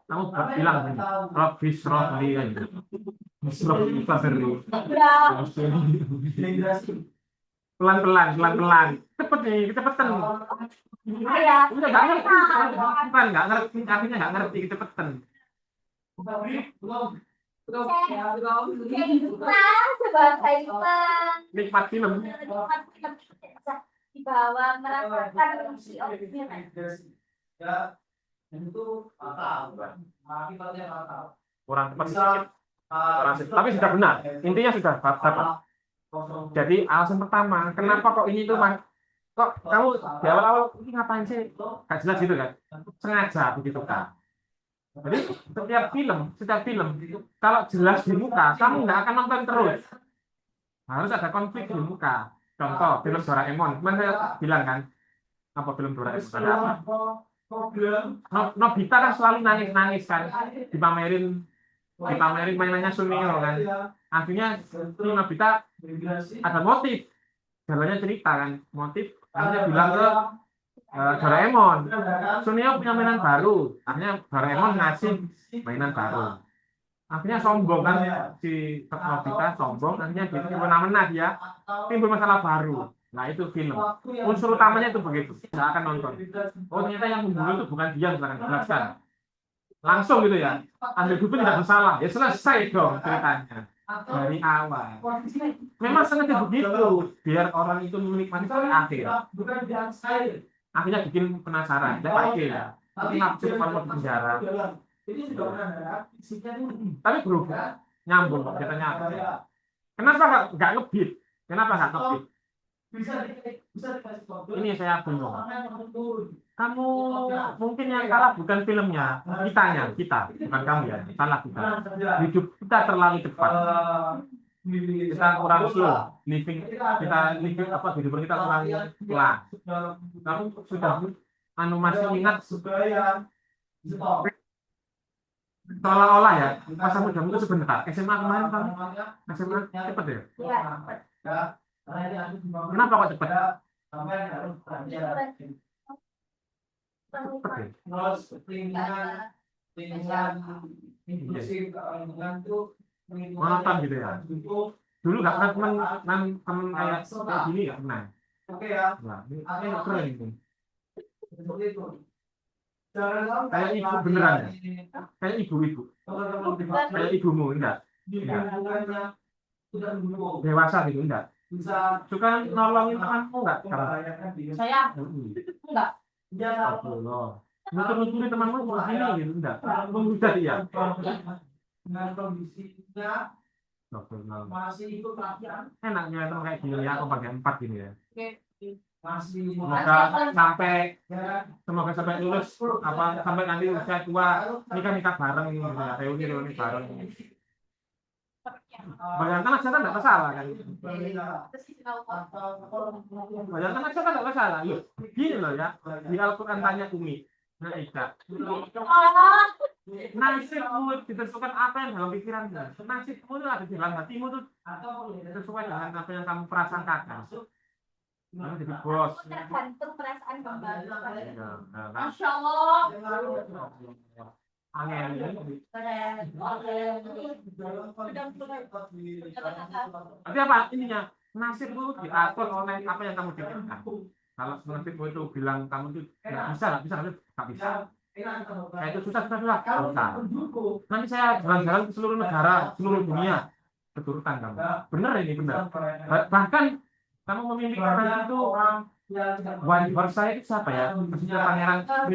kalau kamu bilang Robbie Srolly kan Srolly pelan cepetan nggak ngerti artinya nggak ngerti cepetan nikmat film di bawah merasakan kurang tepat sedikit, tapi sudah benar, intinya sudah dapat. Jadi alasan pertama kenapa kok ini tuh kok kamu di awal-awal ini ngapain sih gak jelas gitu kan, sengaja begitu kan. Jadi setiap film kalau jelas di muka kamu nggak akan nonton terus, harus ada konflik di muka. Contoh film Doraemon, kemarin saya bilang kan apa film Doraemon ada apa? Nobita kan selalu nangis kan, dipamerin mainannya Suneo kan. Akhirnya si Nobita ada motif, jalannya cerita kan, motif. Akhirnya bilang ke Doraemon, Suneo punya mainan baru. Akhirnya Doraemon ngasih mainan baru. Akhirnya sombong kan si Nobita sombong, akhirnya dia kemana-mana dia timbul masalah baru. Nah itu film. Unsur utamanya itu begitu. Nggak akan nonton. Oh ternyata yang membunuh itu bukan dia, misalkan jelaskan. Langsung gitu ya. Ambil Dupin tidak bersalah. Ya selesai dong ceritanya dari awal. Memang sengaja begitu biar orang itu menikmati sampai akhir. Bukan yang saya. Akhirnya bikin penasaran. Ya oke ya. Tapi nafsu kalau di penjara. Ini sudah ada isinya ini. Tapi berhubung nyambung ceritanya apa? Kenapa nggak ngebit? Kenapa nggak ngebit? Bisa dikasih kode. Ini saya bingung. Orang yang turun. Kamu mungkin yang salah bukan filmnya, kitanya, kita, bukan kamu ya. Salah kita. Hidup kita terlalu cepat. Kita kurang slow, kita living apa kehidupan kita kurang pelan. Kamu sudah masih ingat supaya seolah-olah ya masa mudamu itu sebentar. SMA kemarin kamu SMA cepet ya? Iya. Kenapa kok cepet? Cepet. Cepet ya? Terus lingkungan inklusif lingkungan itu Monoton gitu ya? Dulu nggak pernah temen kayak gini nggak pernah. Oke ya. Nah, ini keren itu. Seperti itu. Kayak ibu beneran ya? Kayak ibu-ibu. Kayak ibumu enggak? Lingkungannya sudah mendukung. Dewasa gitu enggak? Bisa Suka nolongin temanmu enggak? Saya enggak. Astagfirullah. Nutur-nuturin temanmu begini gitu enggak? Udah ya? Dengan kondisinya Astagfirullah. masih ikut latihan, Enaknya teman kayak gini ya, aku pakai 4 gini ya. masih Semoga sampai lulus apa sampai nanti usia tua nikah bareng gitu ya, reuni bareng. Bayangkan aja kan enggak masalah kan. Bayangkan aja kan enggak masalah. Loh, gini loh ya. Di Al-Qur'an tanya Umi. Nah, Ika. Nasibmu ditentukan apa yang dalam pikiranmu. Nasibmu itu ada di dalam hatimu tuh sesuai dengan apa yang kamu prasangkakan. Kamu jadi bos. Tergantung perasaan kembali. Ya, nah, kan. Masya Allah. Angel ya. Tapi apa ininya? Nasibmu diatur oleh apa yang kamu pikirkan. Kalau nasibmu itu bilang kamu itu nggak bisa. Nah, itu susah. Nanti saya jalan-jalan ke seluruh negara, seluruh dunia, keturutan kamu. Benar ini benar. Bahkan kamu memiliki orang itu Wali Versailles itu siapa ya? Maksudnya pangeran sudah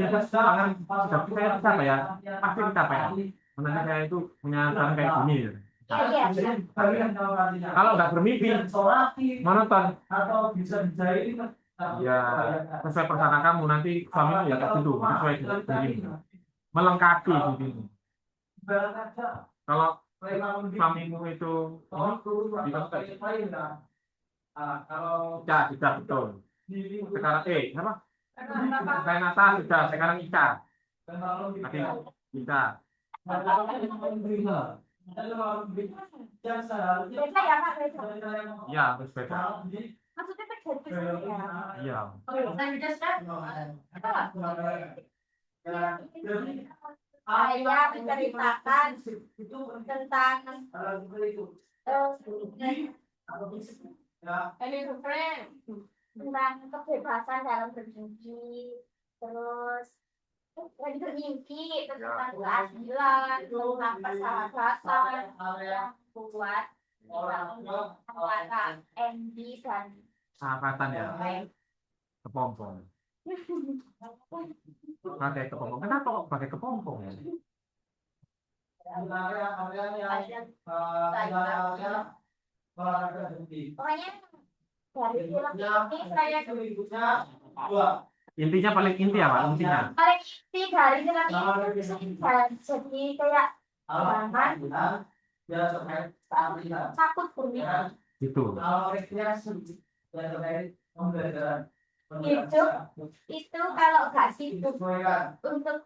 kita itu siapa ya? Pasti kita apa ya? Menurut saya itu punya orang kayak gini. Kalau nggak bermimpi, monoton. Ya, sesuai persangka kamu nanti suamimu ya kayak gitu, sesuai dengan dirimu. Melengkapi dirimu. Kalau suamimu itu ya sudah betul. Sekarang apa? Renata sudah sekarang Ika. Nanti Ika. Beda ya Kak, beda. Ya, harus beda. Maksudnya beda ya. Iya. Saya menceritakan tentang tentang kebebasan dalam bermimpi, terus lagi bermimpi, terus tentang keadilan, tentang persahabatan yang kuat antara Andy dan Sahabatan ya. Kepompong. Pakai kepompong. Kenapa kok pakai kepompong ya? pokoknya dari film ini saya Intinya paling inti apa? Intinya. paling inti dari film ini jadi kayak takut bermimpi. Itu. Hidup itu kalau nggak sibuk untuk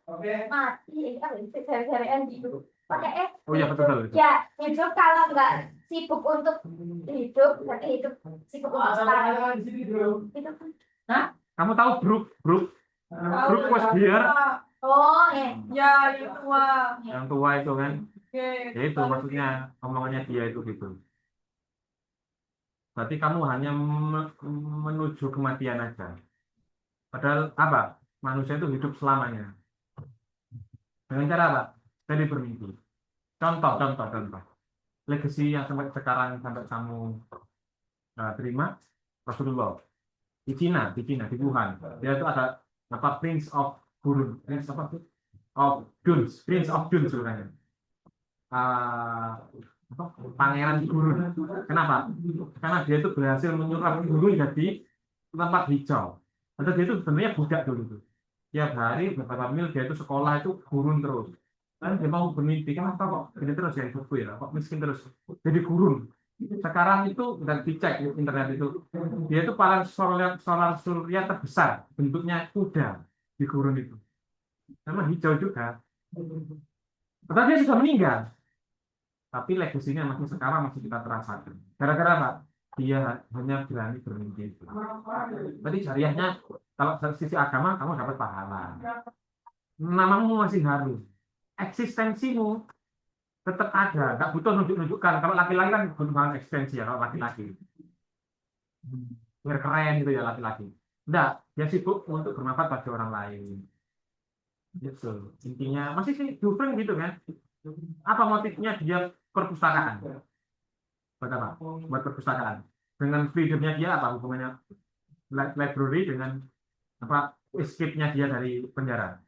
mati dari Andy itu pakai Oh iya betul. ya hidup kalau nggak sibuk untuk hidup berarti hidup sibuk untuk sekarang itu Kamu tahu Brooke was here oh Ya, itu tua. yang tua itu kan? Oke. Ya itu maksudnya omongannya dia itu gitu. Berarti kamu hanya menuju kematian aja. Padahal apa? Manusia itu hidup selamanya. Dengan cara apa? Jadi bermimpi. Contoh. Legacy yang sampai sekarang sampai kamu terima Rasulullah di Wuhan. Dia itu ada apa Prince of Gurun, Prince apa tuh? Prince of Duns sebenarnya. Apa? Pangeran Gurun. Kenapa? Karena dia itu berhasil menyulap gurun jadi tempat hijau. Atau dia itu sebenarnya budak dulu tuh. Tiap hari beberapa mil dia itu sekolah itu gurun terus. Kan dia mau bermimpi, kenapa kok gini terus ya hidupku ya, kok miskin terus. Jadi gurun. Sekarang itu dan dicek di internet itu, dia itu paling solar surya terbesar, bentuknya kuda di gurun itu. Sama hijau juga. Padahal dia sudah meninggal, tapi legasinya masih sekarang masih kita terasakan. Gara-gara apa? Dia hanya berani bermimpi itu. Tadi jariahnya, kalau dari sisi agama kamu dapat pahala. Namamu masih harus. Eksistensimu tetap ada, nggak butuh nunjuk-nunjukkan. Kalau laki-laki kan butuh banget eksistensi ya, kalau laki-laki. Biar keren gitu ya laki-laki. Enggak, dia sibuk untuk bermanfaat bagi orang lain. Gitu. Intinya masih sih Dufeng gitu kan. Apa motifnya dia perpustakaan? Buat apa? Buat perpustakaan. Dengan freedomnya dia apa hubungannya library dengan apa escape-nya dia dari penjara?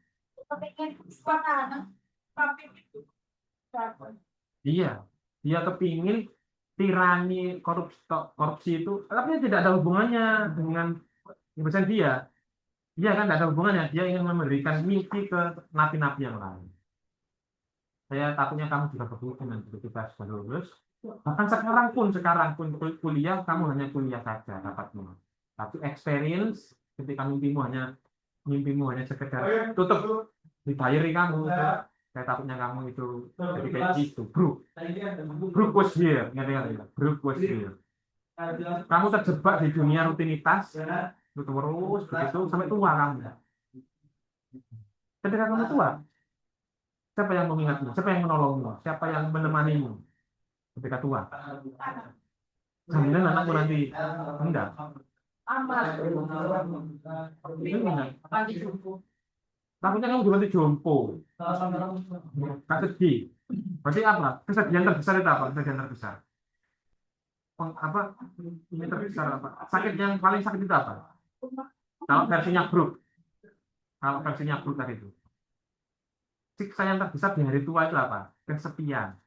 Iya, dia kepingin tirani korupsi itu, tapi tidak ada hubungannya dengan kebebasan dia. Dia kan tidak ada hubungannya. Dia ingin memberikan mimpi ke napi-napi yang lain. Saya takutnya kamu juga begitu nanti ketika sudah lulus. Bahkan sekarang pun kuliah, kamu hanya kuliah saja dapatnya. Tapi experience ketika mimpimu hanya sekedar tutup dibayari kamu. Saya takutnya kamu itu jadi kayak gitu, Brook was here, Brook was here. Kamu terjebak di dunia rutinitas, terus begitu sampai tua kamu. Ketika kamu tua, siapa yang mengingatmu? Siapa yang menolongmu? Siapa yang menemanimu ketika tua? Jaminan anakmu nanti enggak. Takutnya kamu juga jompo. Gak sedih. Berarti apa? Kesedihan terbesar itu apa? Kesedihan terbesar. Apa? Ini terbesar apa? Sakit yang paling sakit itu apa? Kalau versinya Brook. Kalau versinya Brook tadi itu. Siksa yang terbesar di hari tua itu apa? Kesepian.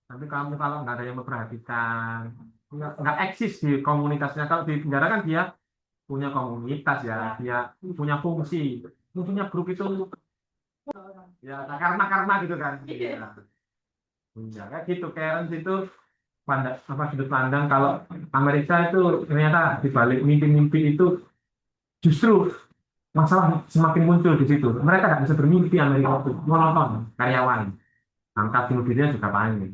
Nanti kamu kalau nggak ada yang memperhatikan, nggak eksis di komunitasnya. Kalau di penjara kan dia punya komunitas ya, dia punya fungsi. Fungsinya Brook itu ya karena gitu kan. Ya, kayak gitu. Karen itu sudut pandang kalau Amerika itu ternyata di balik mimpi-mimpi itu justru masalah semakin muncul di situ. Mereka nggak bisa bermimpi Amerika itu, monoton, karyawan, angka bunuh dirinya juga panik.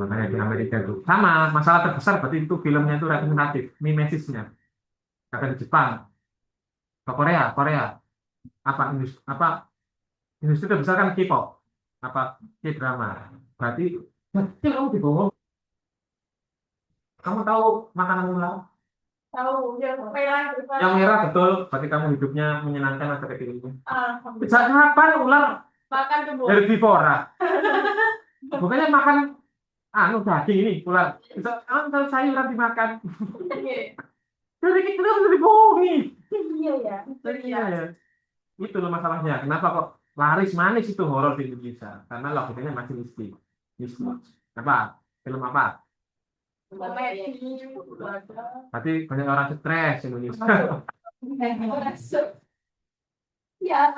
Makanya di Amerika itu sama masalah terbesar berarti itu filmnya itu representatif, mimesisnya. Kata di Jepang, ke Korea, industri terbesar kan K-pop, K-drama. Berarti kamu dibohong. Kamu tahu makanan ular? Tahu yang merah itu. Yang merah betul, berarti kamu hidupnya menyenangkan masa kecil ini. Bisa kapan ular Makan tuh, herbivora? Bukannya makan daging ini ular. Bisa kalau sayuran dimakan. Jadi kita harus dibohongi. Iya ya. Iya ya. Itu loh masalahnya. Kenapa kok laris manis itu horor di Indonesia? Karena logikanya masih mistis. Apa? Film apa? Berarti banyak orang stres Indonesia. Ya,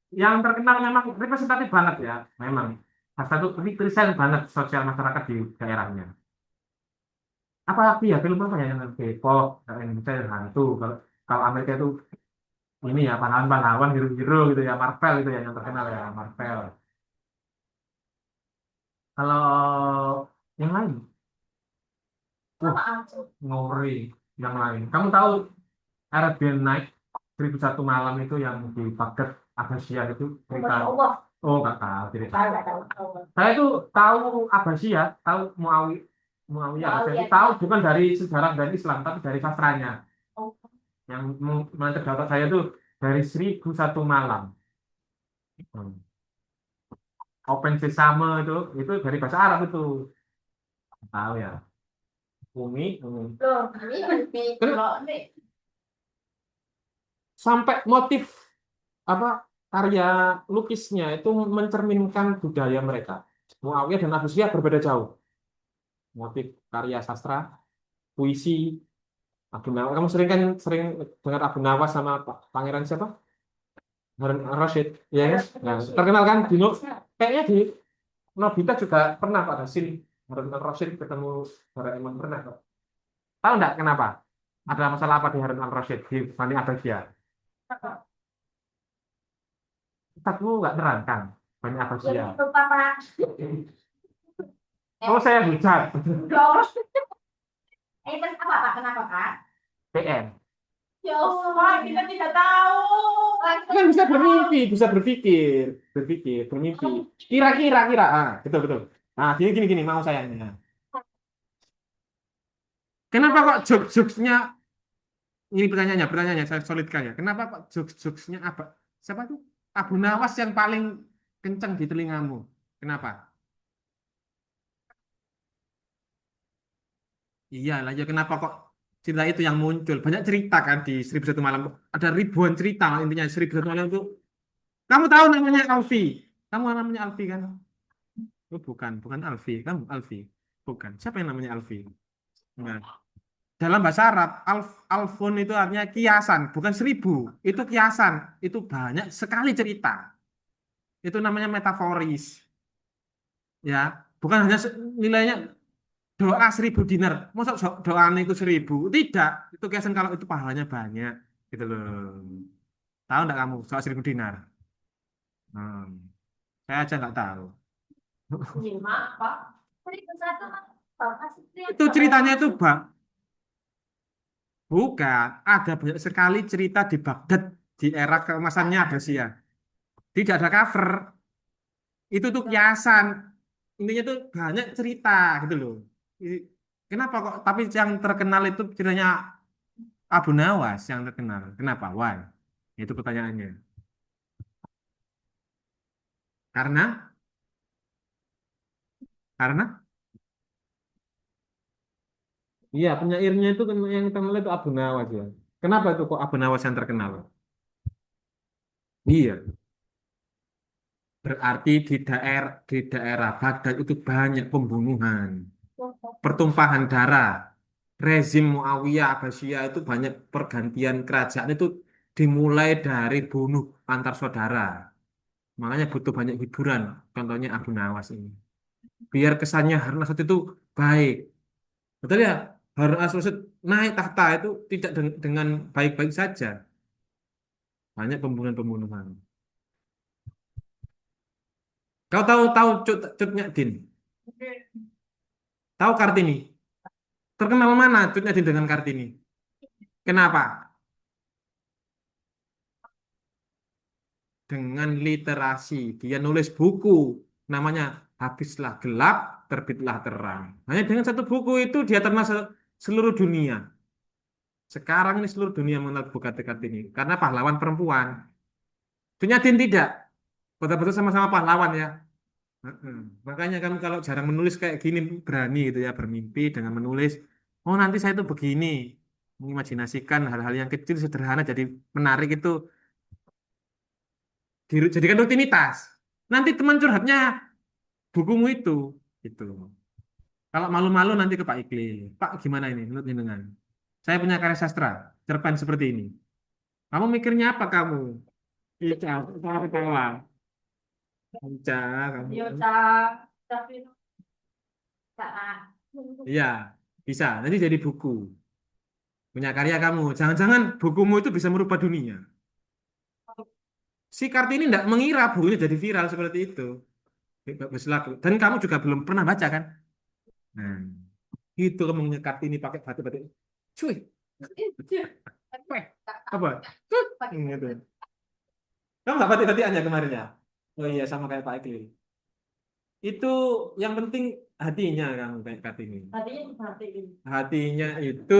Yang terkenal memang representatif banget ya, memang. Satu present banget sosial masyarakat di daerahnya. Apalagi ya film apa ya yang K-pop, Indonesia yang hantu. Kalau Amerika itu ini ya pahlawan-pahlawan, hero-hero gitu ya, Marvel itu ya yang terkenal ya, Marvel. Kalau yang lain, ngori yang lain. Kamu tahu Arabian Night 1001 malam itu yang di Baghdad Abbasiyah itu cerita. Oh nggak tahu cerita. Saya tuh tahu Abbasiyah, tahu Muawiyah. Muawiyah Muawiyah. jadi tahu bukan dari sejarah dan Islam tapi dari sastranya Oh. yang terdapat saya tuh dari 1001 malam. Hmm. Open Sesame itu dari bahasa Arab itu tahu ya. Umi, Loh, ini lebih kalau nih. Sampai motif apa karya lukisnya itu mencerminkan budaya mereka. Muawiyah dan Abu Sufyan berbeda jauh. Motif karya sastra, puisi, Abu Nawas. Kamu sering dengar Abu Nawas sama Pangeran siapa? Harun Al-Rasyid, ya kan? Nah, terkenal kan kayaknya di Nobita juga pernah Pak Hasil Harun Al-Rasyid ketemu Doraemon pernah kok. Tahu nggak kenapa? Ada masalah apa di Harun Al-Rasyid di Bani Abbasiyah? Tapi nggak nerangkan Bani Jadi Abbasiyah. lupa Pak. Oh saya hujat. Dong. Terus apa Pak? Kenapa Pak? PM. Ya Allah, kita tidak tahu. Kan bisa bermimpi, bisa bermimpi. Kira-kira. Ah, betul betul. Nah, gini mau sayangnya. Kenapa kok jokes-jokesnya ini pertanyaannya saya solidkan ya. Kenapa kok jokes-jokesnya apa? Siapa tuh? Abu Nawas yang paling kencang di telingamu. Kenapa? Iya lah ya kenapa kok cerita itu yang muncul? Banyak cerita kan di 1001 Malam. Ada ribuan cerita intinya 1001 Malam itu. Kamu tahu namanya Alfi? Kamu namanya Alfi kan? Oh, bukan Alfi. Kamu Alfi. Bukan. Siapa yang namanya Alfi? Enggak. Dalam bahasa Arab, alfun itu artinya kiasan, bukan 1000. Itu kiasan. Itu banyak sekali cerita. Itu namanya metaforis. Ya, bukan hanya nilainya doa 1000 dinar. Masa doa itu 1000? Tidak. Itu kiasan kalau itu pahalanya banyak. Gitu loh. Tahu enggak kamu soal 1000 dinar? Hmm. Saya aja nggak tahu. Lima Pak. Jadi satu Bapak Itu ceritanya itu bang. Bukan. Ada banyak sekali cerita di Baghdad di era keemasannya Abbasiyah. Tidak ada cover. Itu tuh kiasan. Intinya tuh banyak cerita gitu loh. Kenapa kok? Tapi yang terkenal itu ceritanya Abu Nawas yang terkenal. Kenapa? Why? Itu pertanyaannya. Karena karena iya penyairnya itu yang terkenal itu Abu Nawas ya. Kenapa itu kok Abu Nawas yang terkenal? Iya, berarti di daerah Baghdad itu banyak pembunuhan, pertumpahan darah. Rezim Muawiyah Abbasiyah itu banyak pergantian kerajaan itu dimulai dari bunuh antar saudara. Makanya butuh banyak hiburan. Contohnya Abu Nawas ini. Biar kesannya Harun Al-Rasyid itu baik. Betul ya? Harun Al-Rasyid naik tahta itu tidak dengan baik-baik saja. Banyak pembunuhan-pembunuhan. Kau tahu tahu Cut Nyak Tahu Kartini? Terkenal mana Cut Nyak dengan Kartini? Kenapa? Dengan literasi. Dia nulis buku namanya Habislah Gelap, Terbitlah Terang. Hanya dengan satu buku itu dia termasuk seluruh dunia. Sekarang ini seluruh dunia mengenal Bukati Kartini karena pahlawan perempuan. Dunyadin tidak. Betul-betul sama-sama pahlawan ya. Heeh. Makanya kamu kalau jarang menulis kayak gini berani itu ya bermimpi dengan menulis. Oh nanti saya itu begini. Mengimajinasikan hal-hal yang kecil sederhana jadi menarik itu dijadikan rutinitas. Nanti teman curhatnya bukumu itu. Gitu. Kalau malu-malu nanti ke Pak Ikli. Pak gimana ini menurut jenengan? Saya punya karya sastra, cerpen seperti ini. Kamu mikirnya apa kamu? Ica, ketawa. Ica, kamu. Yo, Cak. Tapi Cak. Iya, bisa. Nanti jadi buku. Punya karya kamu. Jangan-jangan bukumu itu bisa merubah dunia. Si Kartini tidak mengira bukunya jadi viral seperti itu. Baguslah. Dan kamu juga belum pernah baca kan? Nah, itu kamu punya Kartini pakai batik-batik. Cuy, apa? Gitu. Kamu nggak batik-batikannya kemarin ya? Oh iya, sama kayak Pak Ikli. Itu yang penting hatinya kamu kayak Kartini. Tadinya dibatiin. Hatinya itu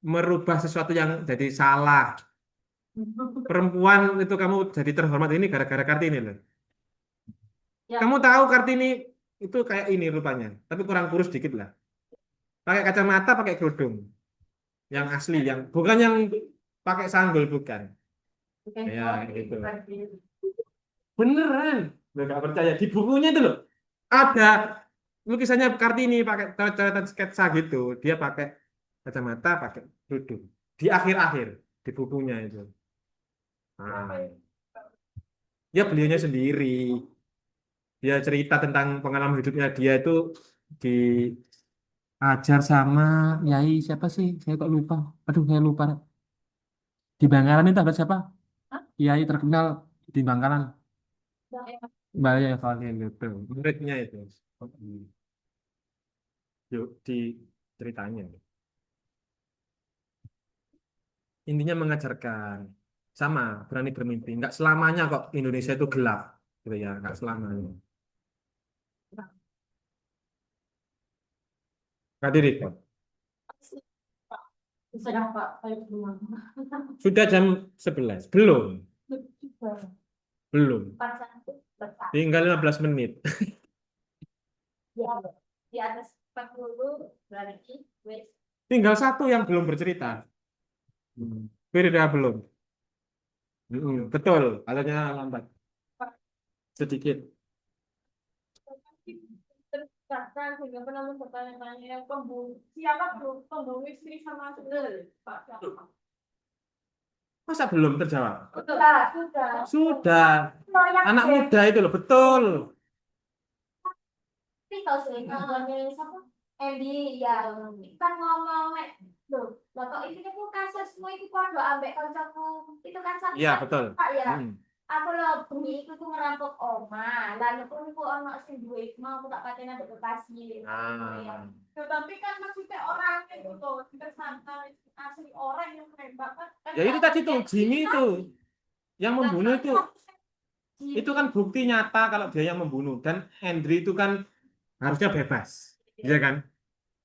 merubah sesuatu yang jadi salah. Perempuan itu kamu jadi terhormat ini gara-gara Kartini loh. Ya. Kamu tahu Kartini itu kayak ini rupanya, tapi kurang kurus dikit lah. Pakai kacamata, pakai kerudung. Yang asli, yang bukan yang pakai sanggul, bukan. Bukan Ya, kok, gitu. bukan gitu. Beneran. Lo nggak percaya. Di bukunya itu loh. Ada lukisannya Kartini pakai coretan sketsa gitu. Dia pakai kacamata, pakai kerudung. Di akhir-akhir di bukunya itu. Nah, dia beliaunya sendiri. Dia cerita tentang pengalaman hidupnya dia itu diajar sama Yai siapa sih? Saya kok lupa. Aduh, saya lupa. Di Bangkalan itu ada siapa? Yai terkenal di Bangkalan. Mbak Yai Falken gitu. Muridnya itu. Yuk di ceritanya. Intinya mengajarkan sama berani bermimpi. Nggak selamanya kok Indonesia itu gelap, gitu ya. Nggak selamanya. Kadiri, Pak. Sudah Pak, saya belum. Sudah jam 11. Belum. Belum. Tinggal 15 menit. Di atas 40 berarti wes. Tinggal satu yang belum bercerita. Firda belum. Betul, katanya lambat. Sedikit. Bahkan sehingga pernah bertanya-tanya yang pembunuh siapa pembunuh istri sama saudara Pak siapa? Masa belum terjawab? Sudah. Sudah. Anak muda itu loh, betul. Tapi tahu sih namanya siapa? Andy ya kan ngomong loh, lah kok itu kan kasus semua itu kode ambek kancaku itu kan sama Iya, betul. Pak ya. Hmm. Aku lo bumi itu tuh ngerampok oma, lalu pun aku ono sing duwe mau aku tak pakai nang Bekasi. Ah. Tetapi kan maksudnya orang itu tuh tersangka asli orang yang menembak kan. Ya itu tadi tuh, Jimmy itu. Yang membunuh itu kan bukti nyata kalau dia yang membunuh. Dan Hendry itu kan harusnya bebas. Iya kan?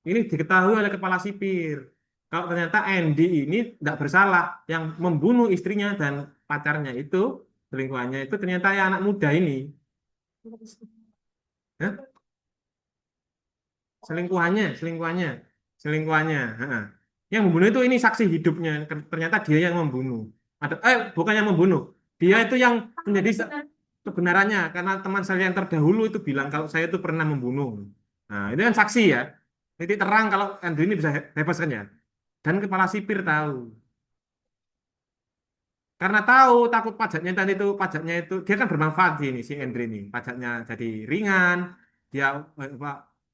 Ini diketahui oleh kepala sipir. Kalau ternyata Andy ini tidak bersalah, yang membunuh istrinya dan pacarnya itu, selingkuhannya itu ternyata ya anak muda ini. Hah? Selingkuhannya. Ha-ha. Yang membunuh itu ini saksi hidupnya. Ternyata dia yang membunuh. Bukan yang membunuh. Dia itu yang menjadi kebenarannya karena teman saya yang terdahulu itu bilang kalau saya itu pernah membunuh. Nah, itu kan saksi ya. Titik terang kalau Andrew ini bisa bebas kan ya. Dan kepala sipir tahu. Karena tahu takut pajaknya tadi itu pajaknya itu dia kan bermanfaat ini si Andrew ini. Pajaknya jadi ringan, dia apa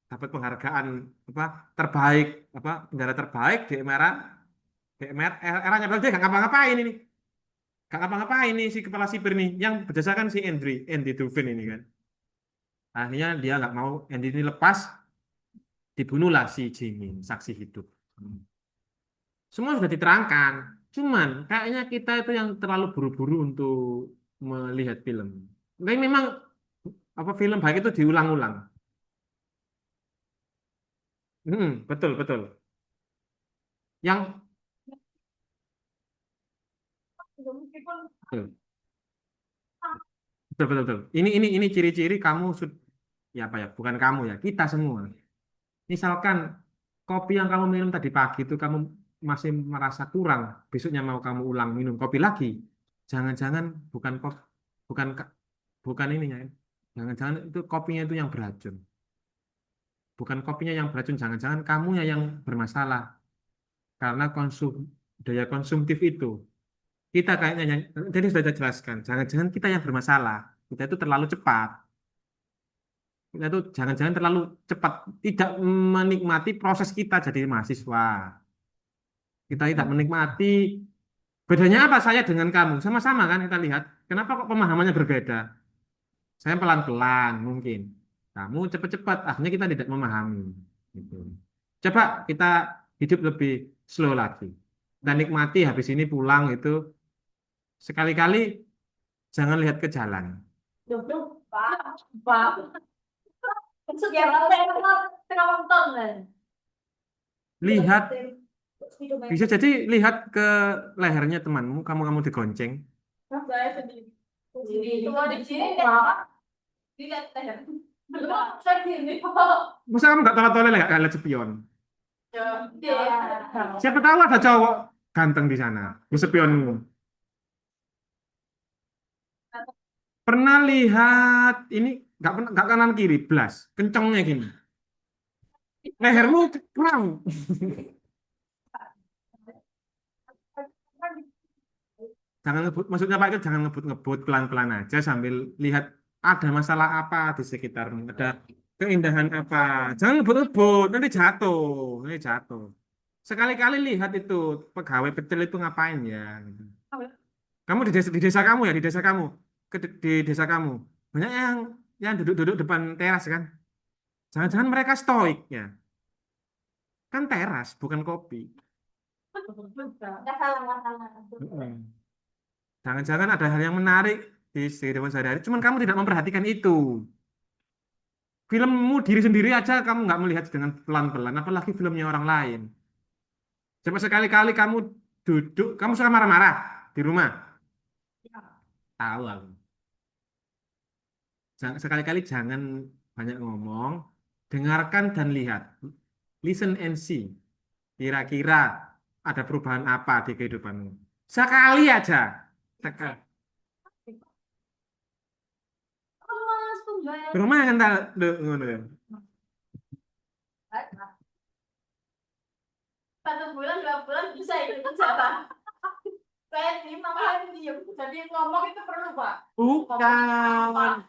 dapat penghargaan apa terbaik apa penjara terbaik di MR eranya berarti dia nggak ngapa-ngapain ini. Gak ngapa-ngapain nih si kepala sipir nih yang berdasarkan si Andy Dufin ini kan. Akhirnya dia nggak mau Andy ini lepas, dibunuhlah si Jimmy, saksi hidup. Semua sudah diterangkan. Cuman kayaknya kita itu yang terlalu buru-buru untuk melihat film. Tapi memang apa film baik itu diulang-ulang. Betul betul. Yang Meskipun betul betul betul. Ini ciri-ciri kamu ya apa ya? Bukan kamu ya, kita semua. Misalkan kopi yang kamu minum tadi pagi itu kamu masih merasa kurang, besoknya mau kamu ulang minum kopi lagi. Jangan-jangan bukan bukan ininya. Ya. Jangan-jangan itu kopinya itu yang beracun. Bukan kopinya yang beracun, jangan-jangan kamunya yang bermasalah. Karena daya konsumtif itu. Kita kayaknya yang tadi sudah saya jelaskan, jangan-jangan kita yang bermasalah. Kita itu terlalu cepat. Kita itu jangan-jangan terlalu cepat, tidak menikmati proses kita jadi mahasiswa. Kita tidak menikmati. Bedanya apa saya dengan kamu? Sama-sama kan kita lihat. Kenapa kok pemahamannya berbeda? Saya pelan-pelan mungkin. Kamu cepat-cepat. Akhirnya kita tidak memahami. Gitu. Coba kita hidup lebih slow lagi. Dan nikmati habis ini pulang itu. Sekali-kali jangan lihat ke jalan. Pak, Sejarah tengah nonton kan. Lihat, bisa jadi lihat ke lehernya temanmu, kamu digonceng. Saya sendiri. Itu di sini apa? Dilihat leher. Belum saya gini. Masa kamu nggak tolak-tolak nggak lihat spion? Iya. Siapa tahu ada cowok ganteng di sana, di spionmu. Pernah lihat ini nggak kanan kiri, blas, kencengnya gini. Lehermu kurang. Jangan ngebut, maksudnya Pak itu jangan ngebut-ngebut, pelan-pelan aja sambil lihat ada masalah apa di sekitarmu, ada keindahan apa. Jangan ngebut-ngebut, nanti jatuh. Sekali-kali lihat itu pegawai kecil itu ngapain ya. Gitu. Kamu di desa kamu ya, di desa kamu, di desa kamu banyak yang duduk-duduk depan teras kan. Jangan-jangan mereka stoik ya. Kan teras, bukan kopi. Nggak salah, nggak salah. Mm-mm. Jangan-jangan ada hal yang menarik di kehidupan sehari-hari. Cuman kamu tidak memperhatikan itu. Filmmu diri sendiri aja kamu nggak melihat dengan pelan-pelan, apalagi filmnya orang lain. Coba sekali-kali kamu duduk, kamu suka marah-marah di rumah. Tahu aku. Sekali-kali jangan banyak ngomong, dengarkan dan lihat. Listen and see. Kira-kira ada perubahan apa di kehidupanmu? Sekali aja. Sekali. Mas, tumben. Rumah kan tak ngono ya. 1 bulan, 2 bulan bisa ikut kerja. Saya diem, namanya diem. Jadi ngomong itu perlu, Pak.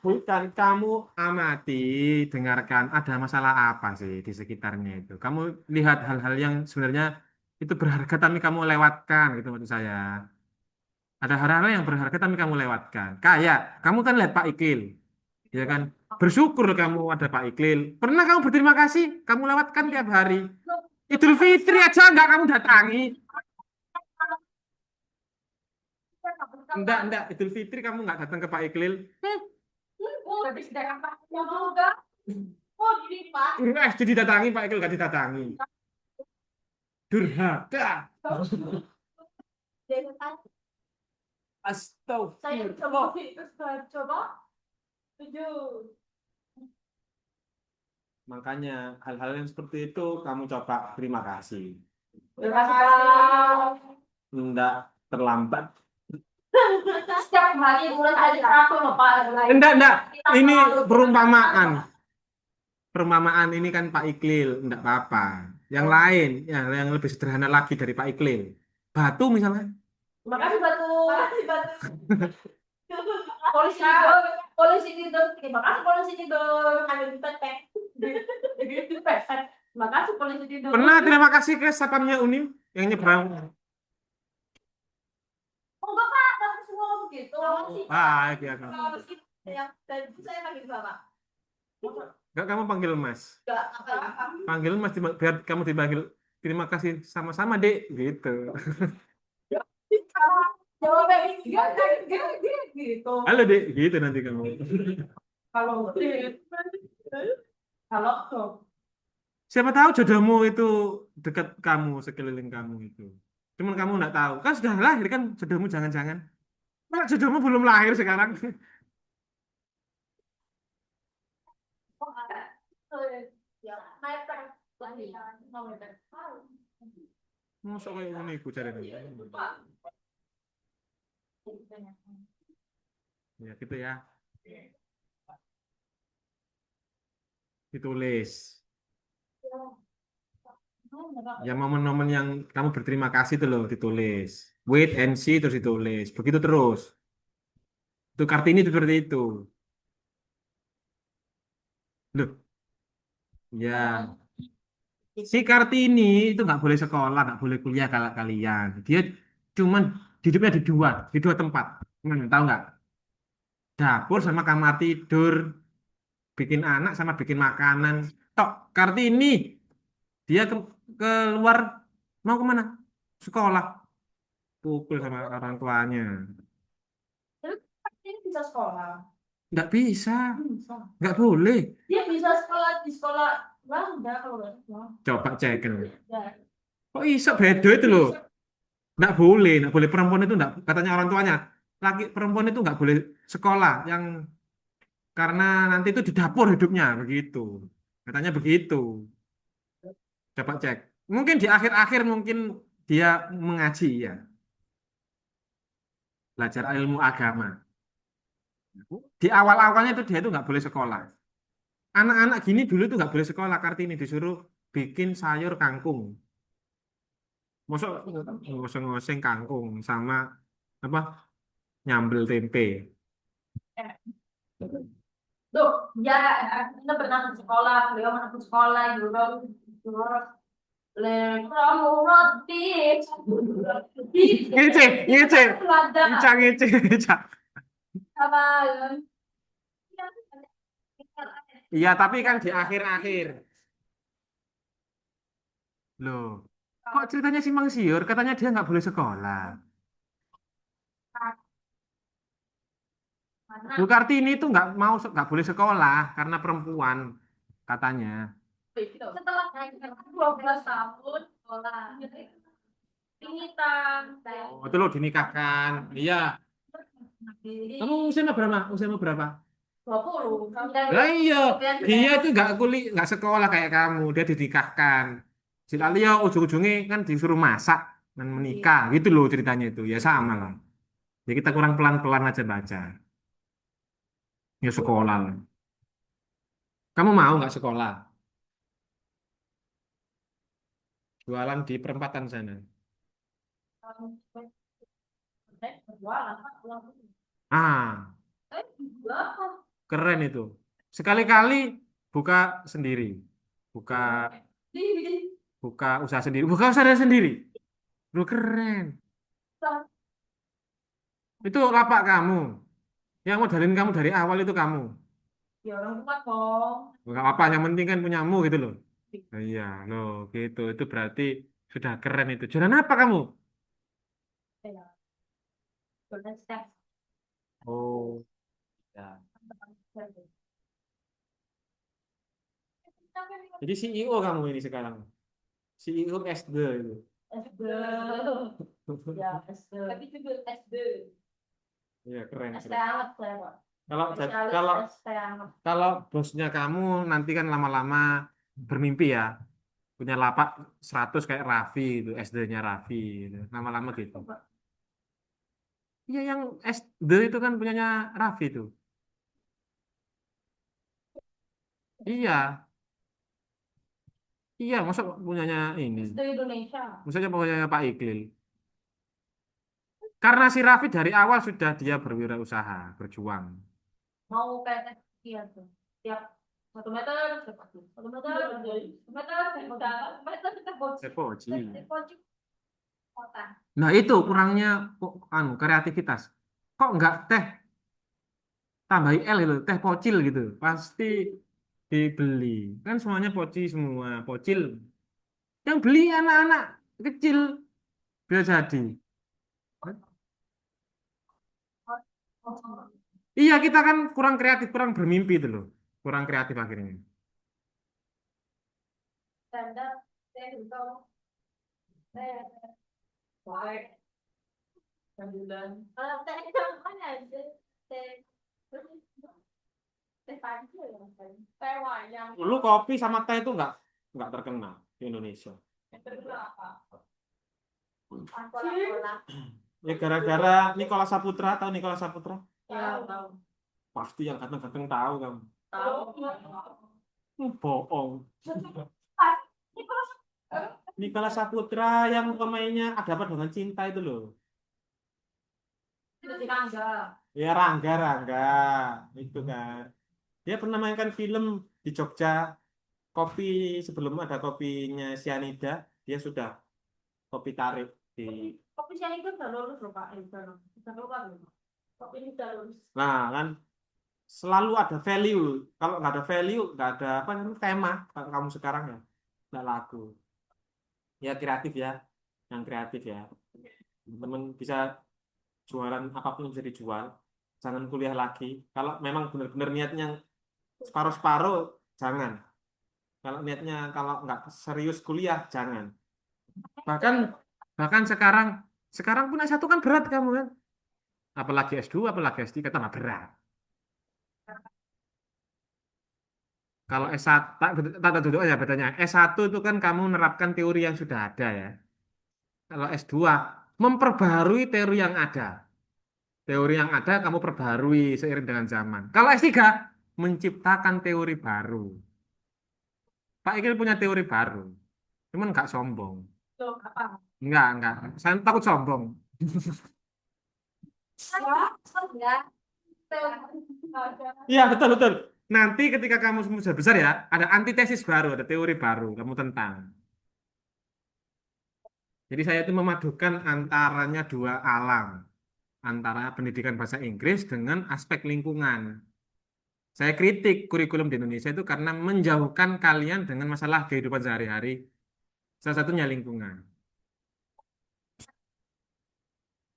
Bukan. Kamu amati, dengarkan ada masalah apa sih di sekitarnya itu. Kamu lihat hal-hal yang sebenarnya itu berharga tapi kamu lewatkan gitu maksud saya. Ada hal-hal yang berharga tapi kamu lewatkan. Kayak kamu kan lihat Pak Ikil, ya kan? Bersyukur kamu ada Pak Iklil. Pernah kamu berterima kasih? Kamu lewatkan tiap hari. Idul Fitri aja enggak kamu datangi. Enggak. Idul Fitri kamu enggak datang ke Pak Iklil. Oh, tapi sedang apa? Ya juga. Oh, gini, Pak. SD didatangi, Pak Iklil enggak didatangi. Durhaka. Saya Astagfirullah. coba 7. Makanya hal-hal yang seperti itu kamu coba terima kasih. Terima kasih, Pak. Enggak terlambat. Setiap hari mulai ada aku loh, Pak. Enggak. Ini perumpamaan. Perumpamaan ini kan Pak Iklil, enggak apa-apa. Yang lain, yang lebih sederhana lagi dari Pak Iklil. Batu misalnya. Terima kasih, Batu. Polisi tidur. Terima kasih polisi tidur. Ambil pepek. Terima kasih polisi tidur. Pernah terima kasih ke satpamnya Unim yang nyebrang. Oh, enggak, Pak. Tapi semua begitu. Ah, iya kan. Yang dan saya panggil Bapak. Enggak kamu panggil Mas. Enggak, Panggil Mas biar kamu dipanggil terima kasih sama-sama, Dek, gitu. jawabnya gitu. Halo, Dek, gitu nanti kamu. Kalau kalau Siapa tahu jodohmu itu dekat kamu, sekeliling kamu itu. Cuman kamu enggak tahu. Kan sudah lahir kan jodohmu jangan-jangan. Nah, jodohmu belum lahir sekarang. ya, meter lagi. Meter. Masuk kayak ini iku cari ya gitu ya. Ditulis. Ya momen-momen yang kamu berterima kasih itu loh ditulis. Wait and see terus ditulis. Begitu terus. Itu Kartini itu seperti itu. Loh, ya. Si Kartini itu nggak boleh sekolah, nggak boleh kuliah kalau kalian. Dia cuman hidupnya di dua tempat. Tahu nggak? Dapur sama kamar tidur, bikin anak sama bikin makanan. Tok Kartini dia keluar mau kemana? Sekolah. Pukul sama orang tuanya. Ini bisa sekolah. Nggak bisa, Bisa. nggak boleh. Dia bisa sekolah di sekolah Belanda kalau nggak salah. Coba cek. Ya. Kok iso beda itu loh. Nggak boleh perempuan itu nggak, katanya orang tuanya. Laki perempuan itu nggak boleh sekolah yang karena nanti itu di dapur hidupnya begitu. Katanya begitu. Coba cek. Mungkin di akhir-akhir mungkin dia mengaji ya, belajar ilmu agama. Di awal-awalnya itu dia itu nggak boleh sekolah. Anak-anak gini dulu itu nggak boleh sekolah. Kartini disuruh bikin sayur kangkung. Masuk ngoseng-ngoseng kangkung sama apa nyambel tempe. Tuh, ya, kita pernah ke sekolah, beliau pernah ke sekolah, dulu, dulu, le, kamu roti, Ngece, ngece, Belanda, ngecak, ngece, ngecak. apa, Iya, tapi kan di akhir-akhir. Loh, kok ceritanya simpang siur? Katanya dia nggak boleh sekolah. Bu mana, Kartini itu nggak boleh sekolah karena perempuan katanya. setelah 12 tahun sekolah, pingitan, Oh, itu loh dinikahkan. Iya. Kamu usianya berapa? Usiamu berapa? 20, Lah iya, dia itu nggak sekolah kayak kamu. Dia dinikahkan. Si Lalia ujung-ujungnya kan disuruh masak dan menikah. Gitu loh ceritanya itu. Ya sama lah. Ya kita kurang pelan-pelan aja baca. Ya sekolah lah. Kamu mau nggak sekolah? Jualan di perempatan sana. Ah, keren itu. Sekali-kali buka sendiri. Buka buka usaha sendiri. Buka usaha sendiri. Lu keren. Itu lapak kamu. Yang modalin kamu dari awal itu kamu. Ya orang tua dong. Enggak apa-apa, yang penting kan punyamu gitu loh. Nah, iya, loh gitu. Itu berarti sudah keren itu. Jualan apa kamu? Oh, ya. Jadi CEO kamu ini sekarang. CEO SD itu. SD. Ya, SD. Tapi juga SD. Iya, keren, SD keren. amat saya, Pak. Kalau Spesialis kalau SD amat. kalau bosnya kamu nanti kan lama-lama bermimpi ya, punya lapak 100 kayak Raffi itu, SD-nya Raffi gitu. Lama-lama gitu. Iya, yang SD itu kan punyanya Raffi itu. Iya, iya, masa punyanya ini. SD Indonesia. Maksudnya punyanya Pak Iqlil. Karena si Raffi dari awal sudah dia berwirausaha, berjuang. Mau kayak dia tuh. Tiap 1 meter, satu meter, 1 meter, 1 meter, kita bocil. Sepoji. Bocil kota. Nah itu kurangnya kok anu kreativitas. Kok nggak teh tambahi L itu, teh pocil gitu. Pasti dibeli. Kan semuanya poci semua, pocil. Yang beli anak-anak kecil biar jadi. Iya, kita kan kurang kreatif, kurang bermimpi itu loh. Kurang kreatif akhirnya. Tanda, tenda, baik. Sembilan. Teh kan aja. Teh. Teh pagi ya. Teh wayang. Dulu kopi sama teh itu nggak terkenal di Indonesia. Yang kedua apa? Ya gara-gara Nicholas Saputra, tahu Nicholas Saputra? Ya, tahu. Pasti yang ganteng-ganteng tahu kamu. Tahu. Bohong. Nicholas Saputra yang pemainnya Ada Apa Dengan Cinta itu loh. Itu Rangga. Ya Rangga, Rangga. Itu kan. Dia pernah mainkan film di Jogja. Kopi sebelum ada kopinya cyanida, dia sudah kopi tarik di. Kopi siang itu udah lulus loh Pak. Udah keluar loh. Kopi ini udah lulus. Nah kan selalu ada value. Kalau nggak ada value, nggak ada apa namanya tema. Kalau kamu sekarang ya nggak laku. Ya kreatif ya, yang kreatif ya. Teman bisa jualan apapun bisa dijual. jangan kuliah lagi. Kalau memang benar-benar niatnya separuh-separuh, jangan. Kalau niatnya kalau nggak serius kuliah, jangan. Bahkan bahkan sekarang pun S1 kan berat kamu kan. Apalagi S2, apalagi S3 tambah berat. Kalau S1, tak duduk aja bedanya. S1 itu kan kamu menerapkan teori yang sudah ada ya. Kalau S2, memperbaharui teori yang ada. Teori yang ada kamu perbaharui seiring dengan zaman. Kalau S3, menciptakan teori baru. Pak Ikil punya teori baru. Cuman nggak sombong. Loh, apa? Enggak. Saya takut sombong. Enggak. Iya, betul. Nanti ketika kamu sudah besar ya, ada antitesis baru, ada teori baru kamu tentang. Jadi saya itu memadukan antaranya dua alam, antara pendidikan bahasa Inggris dengan aspek lingkungan. Saya kritik kurikulum di Indonesia itu karena menjauhkan kalian dengan masalah kehidupan sehari-hari, salah satunya lingkungan.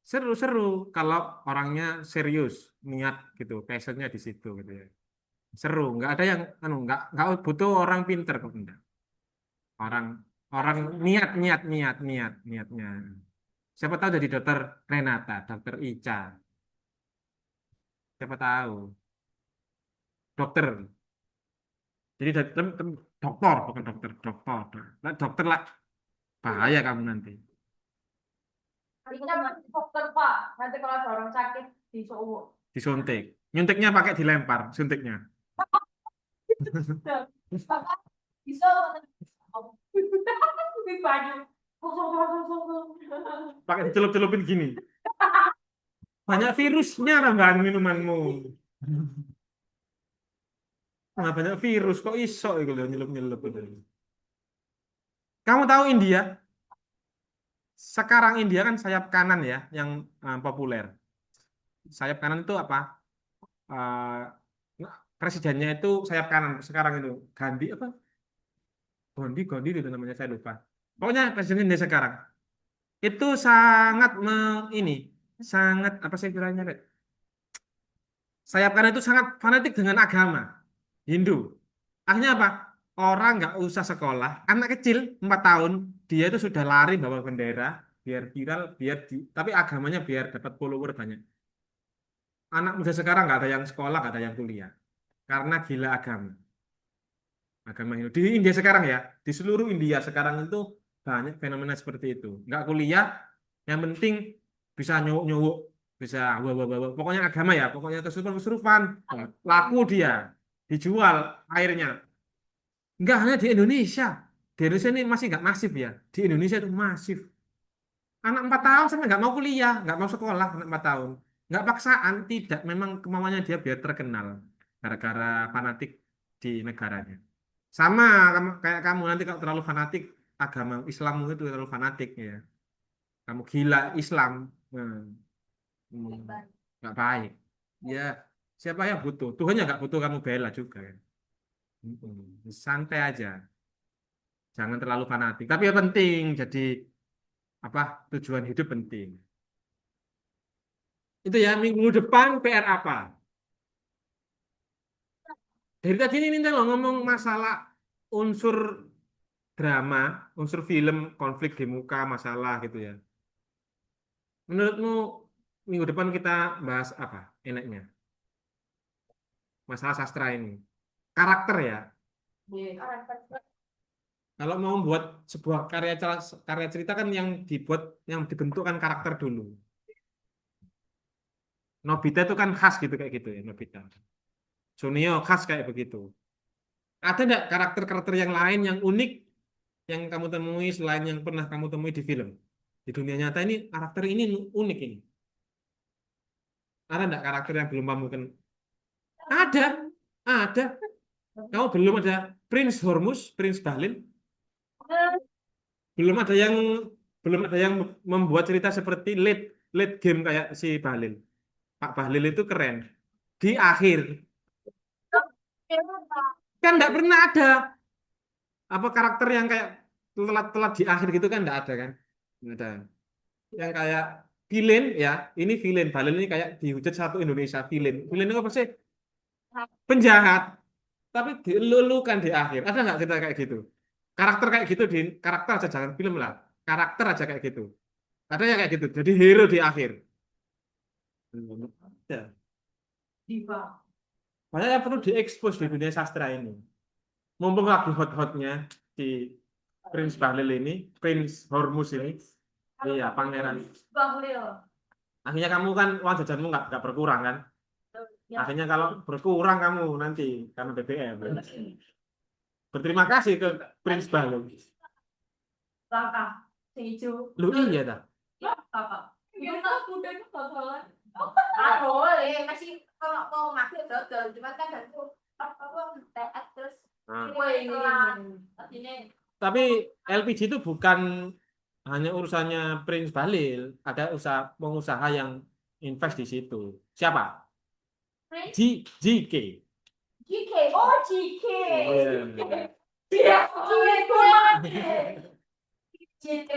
Seru-seru kalau orangnya serius, niat gitu, passionnya di situ gitu ya. Seru, nggak ada yang nggak butuh orang pinter kok enggak. Orang orang niatnya. Siapa tahu jadi dokter Renata, dokter Ica, siapa tahu dokter. Jadi dokter bukan dokter. Nah, dokter lah bahaya kamu nanti Kita masih dokter, Pak. Nanti kalau ada orang sakit disuruh. disuntik. Nyuntiknya pakai dilempar, suntiknya. Bapak bisa lebih banyak. Pakai dicelup-celupin gini. Banyak virusnya tambahan minumanmu. Nah, banyak virus kok iso itu loh nyelup-nyelup itu. Kamu tahu India? Sekarang India kan sayap kanan ya yang populer. Sayap kanan itu apa? Presidennya itu sayap kanan sekarang itu. Gandhi apa? Gondi itu namanya saya lupa. Pokoknya presiden India sekarang itu sangat ini sangat apa sih istilahnya, Rek? Sayap kanan itu sangat fanatik dengan agama Hindu. Akhirnya apa? Orang nggak usah sekolah, anak kecil 4 tahun dia itu sudah lari bawa bendera biar viral, tapi agamanya biar dapat follower banyak. Anak muda sekarang nggak ada yang sekolah, nggak ada yang kuliah karena gila agama Hindu. Di India sekarang ya, di seluruh India sekarang itu banyak fenomena seperti itu. Nggak kuliah, yang penting bisa nyowok, bisa wah. Pokoknya agama ya, pokoknya kesurupan, laku dia, dijual airnya. Nggak hanya di Indonesia. Di Indonesia ini masih nggak masif ya. Di Indonesia itu masif. Anak 4 tahun sampai nggak mau kuliah, nggak mau sekolah, anak 4 tahun. Nggak paksaan, tidak. Memang kemauannya dia biar terkenal. Gara-gara fanatik di negaranya. Sama kayak kamu nanti kalau terlalu fanatik, agama Islammu itu terlalu fanatik ya. Kamu gila Islam. Hmm, hmm, nggak baik. Ya, siapa yang butuh? Tuhan yang nggak butuh kamu bela juga. Ya. Santai aja. Jangan terlalu fanatik. Tapi ya penting. Jadi apa tujuan hidup penting. Itu ya minggu depan PR apa? Dari tadi ini Ninten lo ngomong masalah unsur drama, unsur film, konflik di muka, masalah gitu ya. Menurutmu minggu depan kita bahas apa enaknya? Masalah sastra ini. Karakter ya. Kalau mau membuat sebuah karya cerita kan yang dibentukkan karakter dulu. Nobita itu kan khas gitu kayak gitu ya Nobita. Sunio khas kayak begitu. Ada nggak karakter-karakter yang lain yang unik yang kamu temui selain yang pernah kamu temui di film? Di dunia nyata ini karakter ini unik ini. Ada nggak karakter yang belum kamu kenal? Ada. Kamu belum ada Prince Hormuz, Prince Bahlil. Belum ada yang belum ada yang membuat cerita seperti lead game kayak si Bahlil. Pak Bahlil itu keren. Di akhir kan nggak pernah ada apa karakter yang kayak telat-telat di akhir gitu kan nggak ada kan? Nggak ada. Yang kayak villain ya, ini villain. Bahlil ini kayak dihujat satu Indonesia villain. Villain itu apa sih? Penjahat. Tapi dilulukan di akhir. Ada nggak cerita kayak gitu? Karakter kayak gitu di karakter aja jangan film lah. Karakter aja kayak gitu. Ada yang kayak gitu. Jadi hero di akhir. Ada. Diva. Banyak yang perlu diekspos di dunia sastra ini. Mumpung lagi hot-hotnya di Prince Bahlil ini, Prince Hormuz ini. Iya, pangeran. Bahlil. Akhirnya kamu kan uang jajanmu nggak berkurang kan? Ya. Akhirnya kalau berkurang kamu nanti karena BBM. Berterima kasih ke Prince Bahlil. Langkah. Sing hijau. Lu iya dah. Ya, apa? Yang tak muda itu bakalan. Ah, boleh. Masih kalau mau ngaku gagal. Cuma kan aku TS terus. Nah, Woi, artinya tapi LPG itu bukan hanya urusannya Prince Bahlil, ada pengusaha yang invest di situ. Siapa? JK. GK. Oh, GK. Iya. GK.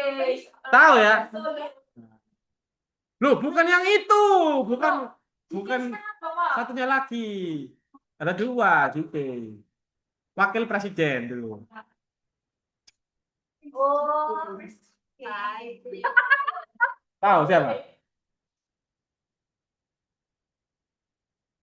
Tahu ya? Loh, bukan yang itu, bukan satunya lagi. Ada dua JK. Wakil presiden dulu. Oh, Tahu siapa?